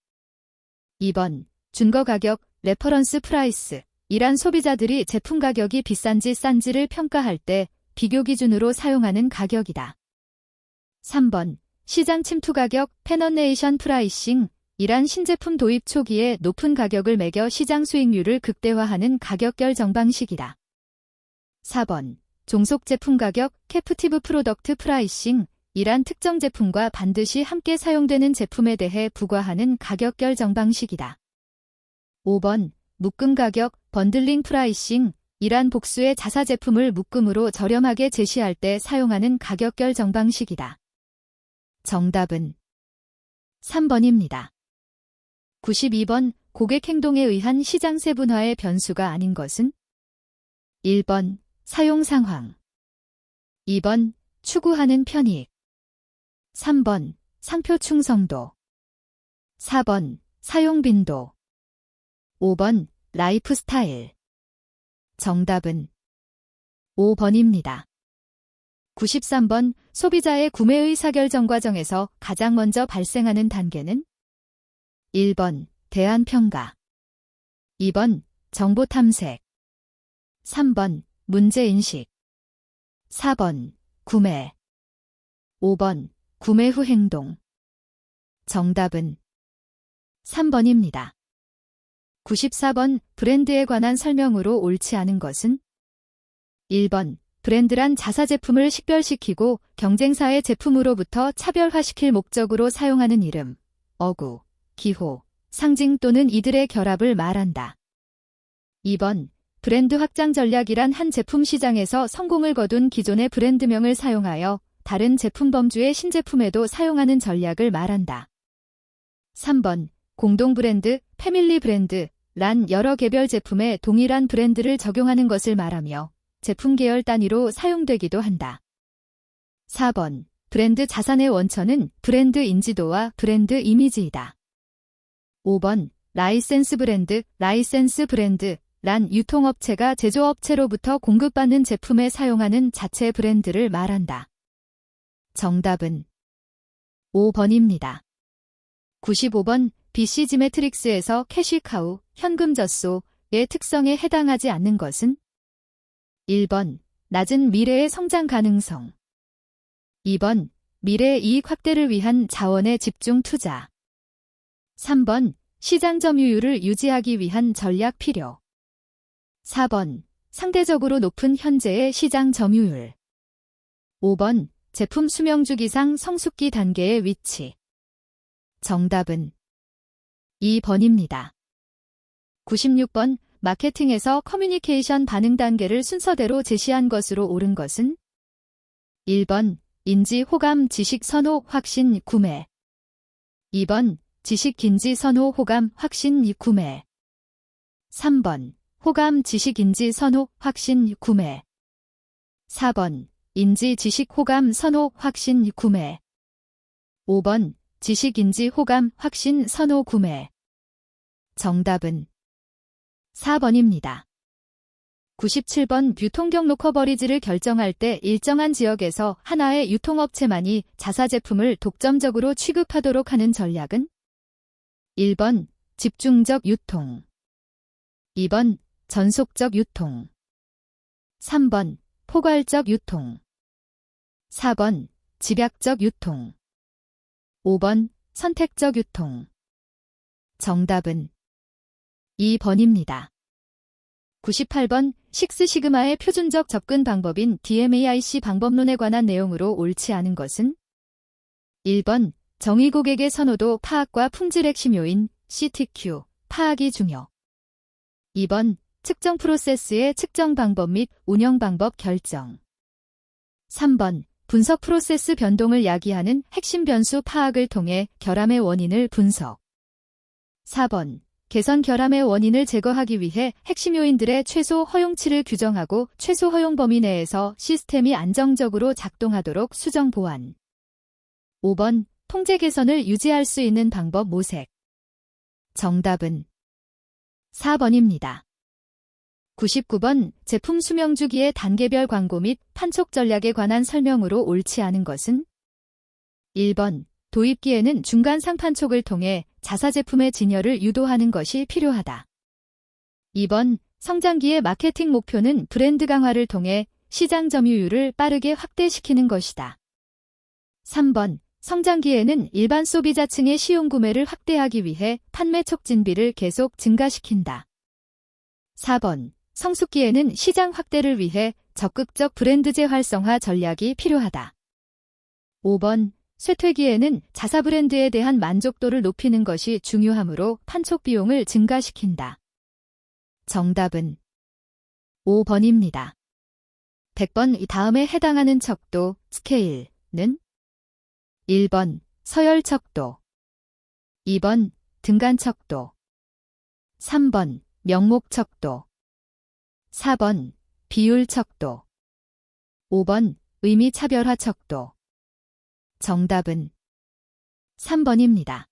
2번 준거가격, 레퍼런스 프라이스, 이란 소비자들이 제품 가격이 비싼지 싼지를 평가할 때 비교 기준으로 사용하는 가격이다. 3번 시장 침투 가격, 페너네이션 프라이싱, 이란 신제품 도입 초기에 높은 가격을 매겨 시장 수익률을 극대화하는 가격결 정방식이다. 4번 종속 제품 가격, 캐프티브 프로덕트 프라이싱, 이란 특정 제품과 반드시 함께 사용되는 제품에 대해 부과하는 가격결 정방식이다. 5번 묶음 가격, 번들링 프라이싱, 이란 복수의 자사 제품을 묶음으로 저렴하게 제시할 때 사용하는 가격결 정방식이다. 정답은 3번입니다. 92번 고객 행동에 의한 시장 세분화의 변수가 아닌 것은 1번 사용 상황, 2번 추구하는 편익, 3번 상표 충성도, 4번 사용 빈도, 5번 라이프 스타일. 정답은 5번입니다. 93번 소비자의 구매 의사결정 과정에서 가장 먼저 발생하는 단계는 1번 대안평가, 2번 정보 탐색, 3번 문제인식, 4번 구매, 5번 구매 후 행동. 정답은 3번입니다. 94번 브랜드에 관한 설명으로 옳지 않은 것은 1번 브랜드란 자사 제품을 식별시키고 경쟁사의 제품으로부터 차별화시킬 목적으로 사용하는 이름, 어구, 기호, 상징 또는 이들의 결합을 말한다. 2번 브랜드 확장 전략이란 한 제품 시장에서 성공을 거둔 기존의 브랜드명을 사용하여 다른 제품 범주의 신제품에도 사용하는 전략을 말한다. 3번 공동 브랜드, 패밀리 브랜드, 란 여러 개별 제품에 동일한 브랜드를 적용하는 것을 말하며 제품 계열 단위로 사용되기도 한다. 4번 브랜드 자산의 원천은 브랜드 인지도와 브랜드 이미지이다. 5번 라이센스 브랜드, 란 유통업체가 제조업체로부터 공급받는 제품에 사용하는 자체 브랜드를 말한다. 정답은 5번입니다. 95번 BC 지메트릭스에서 캐시카우, 현금 젖소의 특성에 해당하지 않는 것은 1번 낮은 미래의 성장 가능성, 2번 미래의 이익 확대를 위한 자원의 집중 투자, 3번 시장 점유율을 유지하기 위한 전략 필요, 4번 상대적으로 높은 현재의 시장 점유율, 5번 제품 수명주기상 성숙기 단계의 위치. 정답은 2번입니다. 96번 마케팅에서 커뮤니케이션 반응 단계를 순서대로 제시한 것으로 옳은 것은 1번 인지 호감 지식 선호 확신 구매. 2번 지식 인지 선호 호감 확신 구매. 3번 호감 지식 인지 선호 확신 구매. 4번 인지 지식 호감 선호 확신 구매. 5번 지식 인지 호감 확신 선호 구매. 정답은 4번입니다. 97번 유통경로 커버리지를 결정할 때 일정한 지역에서 하나의 유통업체만이 자사 제품을 독점적으로 취급하도록 하는 전략은? 1번 집중적 유통. 2번 전속적 유통. 3번 포괄적 유통. 4번 집약적 유통. 5번 선택적 유통. 정답은 2번입니다. 98번 식스시그마의 표준적 접근 방법인 DMAIC 방법론에 관한 내용으로 옳지 않은 것은? 1번 정의 고객의 선호도 파악과 품질 핵심 요인 CTQ 파악이 중요. 2번 측정 프로세스의 측정 방법 및 운영 방법 결정. 3번 분석 프로세스 변동을 야기하는 핵심 변수 파악을 통해 결함의 원인을 분석. 4번 개선 결함의 원인을 제거하기 위해 핵심 요인들의 최소 허용치를 규정하고 최소 허용 범위 내에서 시스템이 안정적으로 작동하도록 수정 보완. 5번 통제 개선을 유지할 수 있는 방법 모색. 정답은 4번입니다. 99번 제품 수명 주기의 단계별 광고 및 판촉 전략에 관한 설명으로 옳지 않은 것은? 1번 도입기에는 중간 상판촉을 통해 자사 제품의 진열을 유도하는 것이 필요하다. 2번 성장기의 마케팅 목표는 브랜드 강화를 통해 시장 점유율을 빠르게 확대시키는 것이다. 3번 성장기에는 일반 소비자층의 시용 구매를 확대하기 위해 판매 촉진비를 계속 증가시킨다. 4번 성숙기에는 시장 확대를 위해 적극적 브랜드 재활성화 전략이 필요하다. 5번 쇠퇴기에는 자사 브랜드에 대한 만족도를 높이는 것이 중요하므로 판촉 비용을 증가시킨다. 정답은 5번입니다. 100번 이 다음에 해당하는 척도 스케일는? 1번 서열 척도. 2번 등간 척도. 3번 명목 척도. 4번 비율 척도. 5번 의미 차별화 척도. 정답은 3번입니다.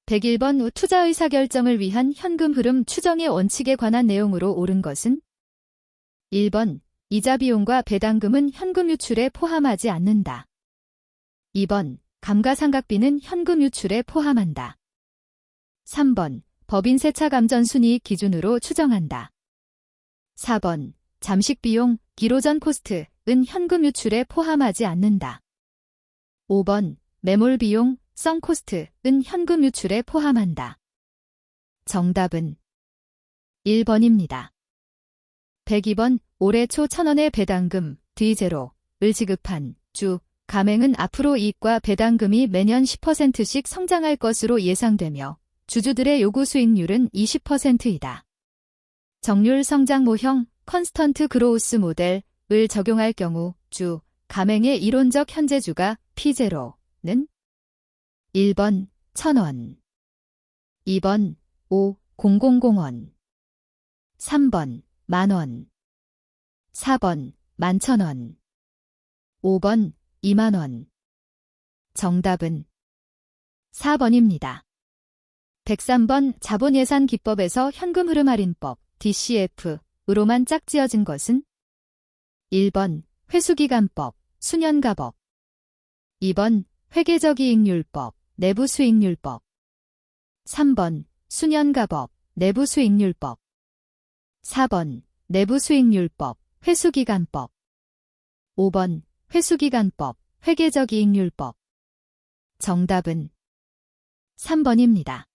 101번 투자 의사결정을 위한 현금 흐름 추정의 원칙에 관한 내용으로 옳은 것은? 1번 이자 비용과 배당금은 현금 유출에 포함하지 않는다. 2번 감가상각비는 현금 유출에 포함한다. 3번 법인 세차 감전 순이익 기준으로 추정한다. 4번 잠식 비용, 기로전 코스트은 현금 유출에 포함하지 않는다. 5번 매몰 비용, 썬 코스트은 현금 유출에 포함한다. 정답은 1번입니다. 102번 올해 초 1,000원의 배당금 D0을 지급한 주 가맹은 앞으로 이익과 배당금이 매년 10%씩 성장할 것으로 예상되며 주주들의 요구 수익률은 20%이다. 정률 성장 모형 컨스턴트 그로우스 모델을 적용할 경우 주 가맹의 이론적 현재주가 P0는 1번 1,000원, 2번 5,000원, 3번 만원, 4번 11,000원, 5번 20,000원. 정답은 4번입니다. 103번 자본예산 기법에서 현금 흐름 할인법 DCF으로만 짝지어진 것은? 1번 회수기간법, 수년가법. 2번 회계적 이익률법, 내부수익률법. 3번 수년가법, 내부수익률법. 4번 내부수익률법, 회수기간법. 5번 회수기간법, 회계적 이익률법. 정답은 3번입니다.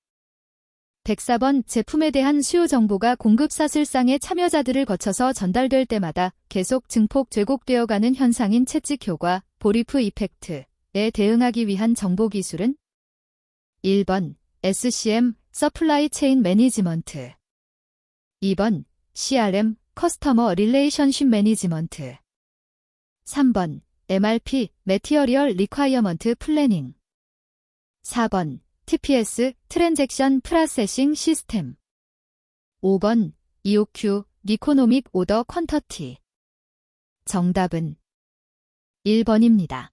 104번 제품에 대한 수요 정보가 공급사슬상의 참여자들을 거쳐서 전달될 때마다 계속 증폭 왜곡되어가는 현상인 채찍 효과, 보리프 이펙트에 대응하기 위한 정보 기술은? 1번 SCM, 서플라이 체인 매니지먼트. 2번 CRM, 커스터머 릴레이션십 매니지먼트. 3번 MRP, Material Requirement Planning. 4번, TPS, Transaction Processing System. 5번, EOQ, Economic Order Quantity. 정답은 1번입니다.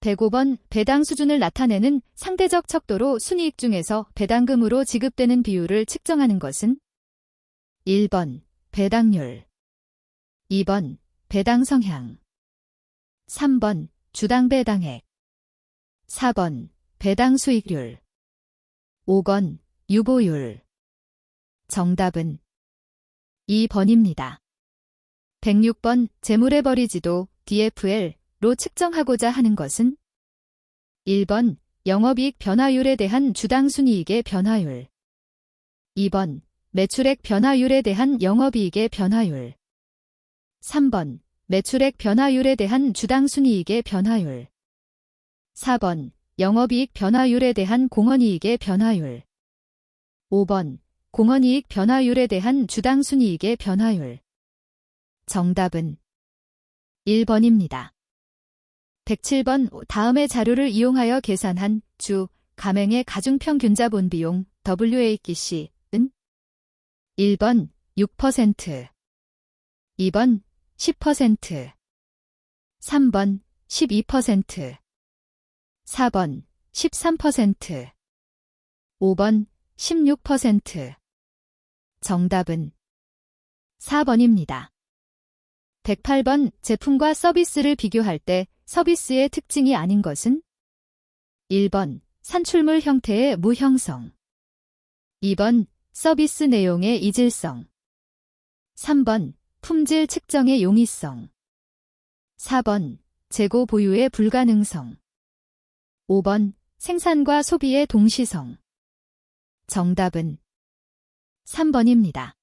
105번, 배당 수준을 나타내는 상대적 척도로 순이익 중에서 배당금으로 지급되는 비율을 측정하는 것은 1번, 배당률. 2번, 배당 성향. 3번, 주당 배당액. 4번, 배당 수익률. 5번, 유보율. 정답은 2번입니다. 106번, 재물의 벌이지도 DFL로 측정하고자 하는 것은 1번, 영업이익 변화율에 대한 주당 순이익의 변화율. 2번, 매출액 변화율에 대한 영업이익의 변화율. 3번, 매출액 변화율에 대한 주당 순이익의 변화율. 4번, 영업이익 변화율에 대한 공헌이익의 변화율. 5번, 공헌이익 변화율에 대한 주당 순이익의 변화율. 정답은 1번입니다. 107번, 다음의 자료를 이용하여 계산한 주, 가맹의 가중평균자본 비용 WACC은 1번 6%, 2번 10%, 3번 12%, 4번 13%, 5번 16%. 정답은 4번입니다. 108번, 제품과 서비스를 비교할 때 서비스의 특징이 아닌 것은 1번, 산출물 형태의 무형성. 2번, 서비스 내용의 이질성. 3번, 품질 측정의 용이성. 4번, 재고 보유의 불가능성. 5번, 생산과 소비의 동시성. 정답은 3번입니다.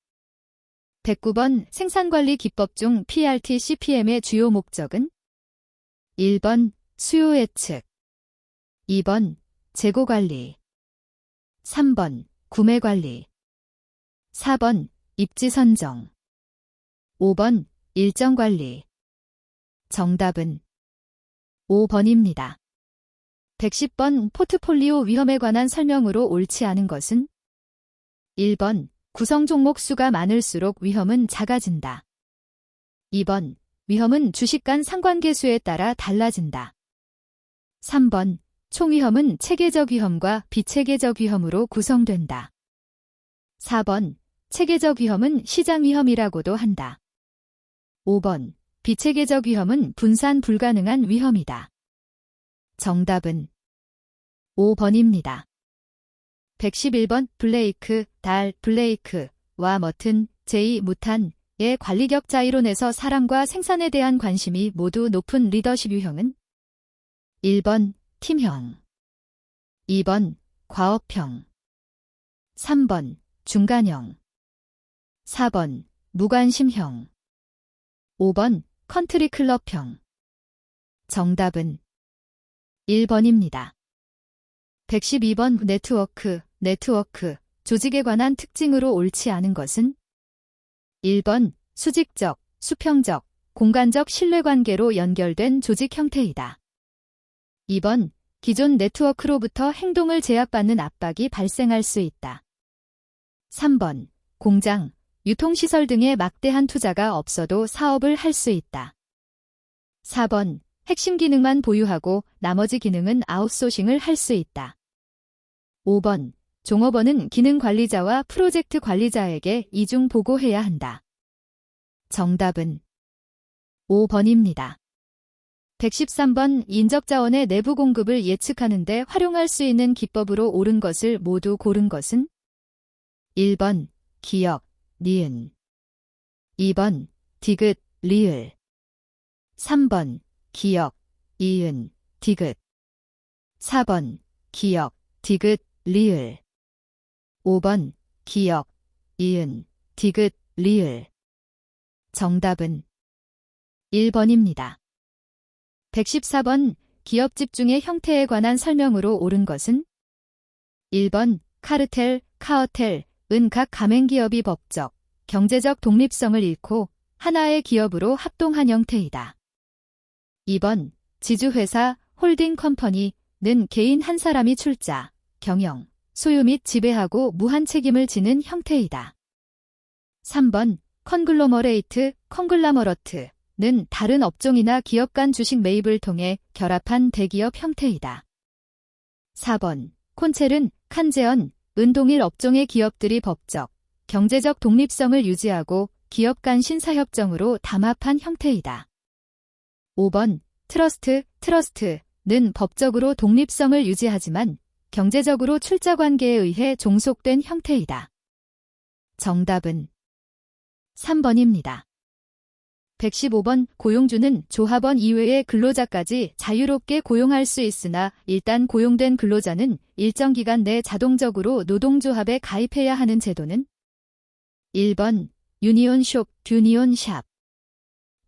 109번, 생산관리 기법 중 PRT-CPM의 주요 목적은 1번, 수요 예측. 2번, 재고관리. 3번, 구매관리. 4번, 입지 선정. 5번, 일정관리. 정답은 5번입니다. 110번, 포트폴리오 위험에 관한 설명으로 옳지 않은 것은 1번, 구성 종목 수가 많을수록 위험은 작아진다. 2번, 위험은 주식 간 상관계수에 따라 달라진다. 3번, 총위험은 체계적 위험과 비체계적 위험으로 구성된다. 4번, 체계적 위험은 시장 위험이라고도 한다. 5번, 비체계적 위험은 분산 불가능한 위험이다. 정답은 5번입니다. 111번, 블레이크, 달, 블레이크와 머튼, 제이, 무탄의 관리격 자이론에서 사람과 생산에 대한 관심이 모두 높은 리더십 유형은 1번, 팀형. 2번, 과업형. 3번, 중간형. 4번, 무관심형. 5번, 컨트리클럽형. 정답은 1번입니다. 112번, 네트워크, 조직에 관한 특징으로 옳지 않은 것은 1번, 수직적, 수평적, 공간적 신뢰관계로 연결된 조직 형태이다. 2번, 기존 네트워크로부터 행동을 제약받는 압박이 발생할 수 있다. 3번, 공장, 유통시설 등의 막대한 투자가 없어도 사업을 할 수 있다. 4번, 핵심 기능만 보유하고 나머지 기능은 아웃소싱을 할 수 있다. 5번, 종업원은 기능 관리자와 프로젝트 관리자에게 이중 보고해야 한다. 정답은 5번입니다. 113번, 인적자원의 내부 공급을 예측하는 데 활용할 수 있는 기법으로 옳은 것을 모두 고른 것은 1번, 기역, 니은. 2번, 디귿, 리을. 3번, 기역, 이은, 디귿. 4번, 기역, 디귿, 리을. 5번, 기역, 이은, 디귿, 리을. 정답은 1번입니다. 114번, 기업 집중의 형태에 관한 설명으로 옳은 것은 1번, 카르텔, 카어텔은 각 가맹기업이 법적, 경제적 독립성을 잃고 하나의 기업으로 합동한 형태이다. 2번 지주회사, 홀딩 컴퍼니는 개인 한 사람이 출자, 경영, 소유 및 지배하고 무한 책임을 지는 형태이다. 3번 컨글로머레이트, 컨글라머러트는 다른 업종이나 기업 간 주식 매입을 통해 결합한 대기업 형태이다. 4번 콘체른, 칸제언, 은동일 업종의 기업들이 법적, 경제적 독립성을 유지하고 기업 간 신사협정으로 담합한 형태이다. 5번 트러스트, 트러스트는 법적으로 독립성을 유지하지만 경제적으로 출자 관계에 의해 종속된 형태이다. 정답은 3번입니다. 115번 고용주는 조합원 이외의 근로자까지 자유롭게 고용할 수 있으나 일단 고용된 근로자는 일정 기간 내 자동적으로 노동조합에 가입해야 하는 제도는 1번 유니온숍, 듀니온샵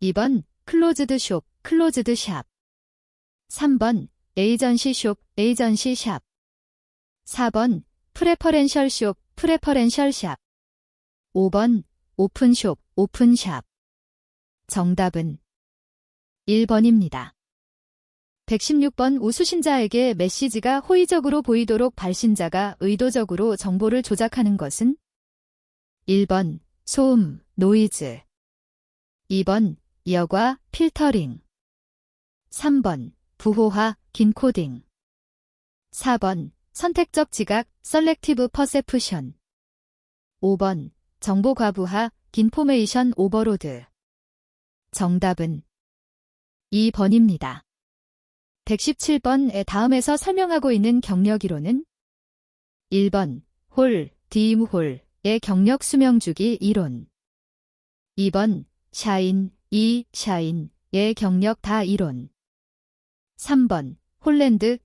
2번 클로즈드숍, 클로즈드샵 3번 에이전시숍, 에이전시샵 4번 프레퍼렌셜숍, 프레퍼렌셜샵 5번 오픈숍, 오픈샵 정답은 1번입니다. 116번 우수신자에게 메시지가 호의적으로 보이도록 발신자가 의도적으로 정보를 조작하는 것은 1번 소음, 노이즈 2번 여과, 필터링 3번 부호화, 긴코딩 4번 선택적 지각, 셀렉티브 퍼세프션 5번 정보 과부하, 인포메이션 오버로드 정답은 2번입니다. 117번의 다음에서 설명하고 있는 경력이론은 1번 홀, 딤홀의 경력 수명주기 이론 2번 샤인, 샤인의 경력 다 이론 3번 홀랜드,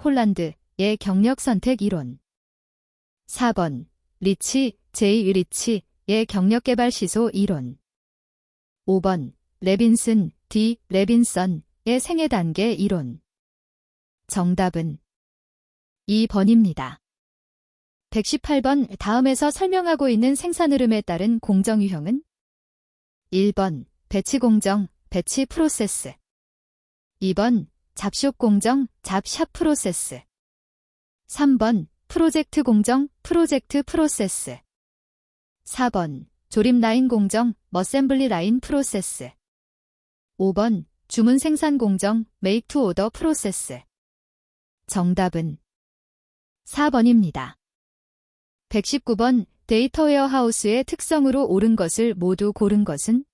홀란드의 경력 선택 이론 4번 리치, 리치의 경력 개발 시소 이론 5번 레빈슨, 레빈선의 생애 단계 이론 정답은 2번입니다. 118번 다음에서 설명하고 있는 생산 흐름에 따른 공정 유형은 1번 배치 공정, 배치 프로세스 2번 잡숍 공정, 잡샵 프로세스 3번 프로젝트 공정, 프로젝트 프로세스 4번 조립 라인 공정, 어셈블리 라인 프로세스 5번 주문 생산 공정, 메이크 투 오더 프로세스 정답은 4번입니다. 119번 데이터 웨어하우스의 특성으로 옳은 것을 모두 고른 것은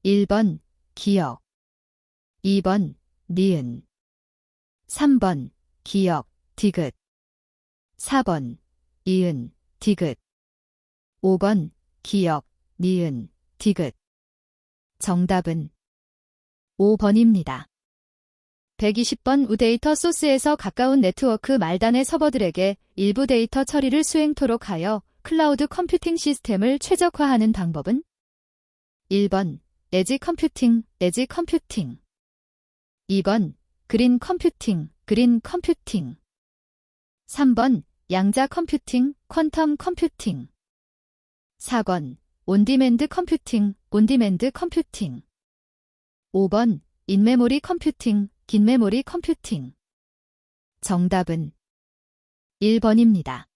1번 기억 2번 니은 3번 기억, 디귿 4번 이은, 디귿 5번 기억, 니은, 디귿 정답은 5번입니다. 120번 우데이터 소스에서 가까운 네트워크 말단의 서버들에게 일부 데이터 처리를 수행토록 하여 클라우드 컴퓨팅 시스템을 최적화하는 방법은 1번 에지 컴퓨팅, 에지 컴퓨팅 2번 그린 컴퓨팅, 그린 컴퓨팅 3번 양자 컴퓨팅, 퀀텀 컴퓨팅 4번 온디맨드 컴퓨팅, 온디맨드 컴퓨팅 5번 인메모리 컴퓨팅, 긴메모리 컴퓨팅 정답은 1번입니다.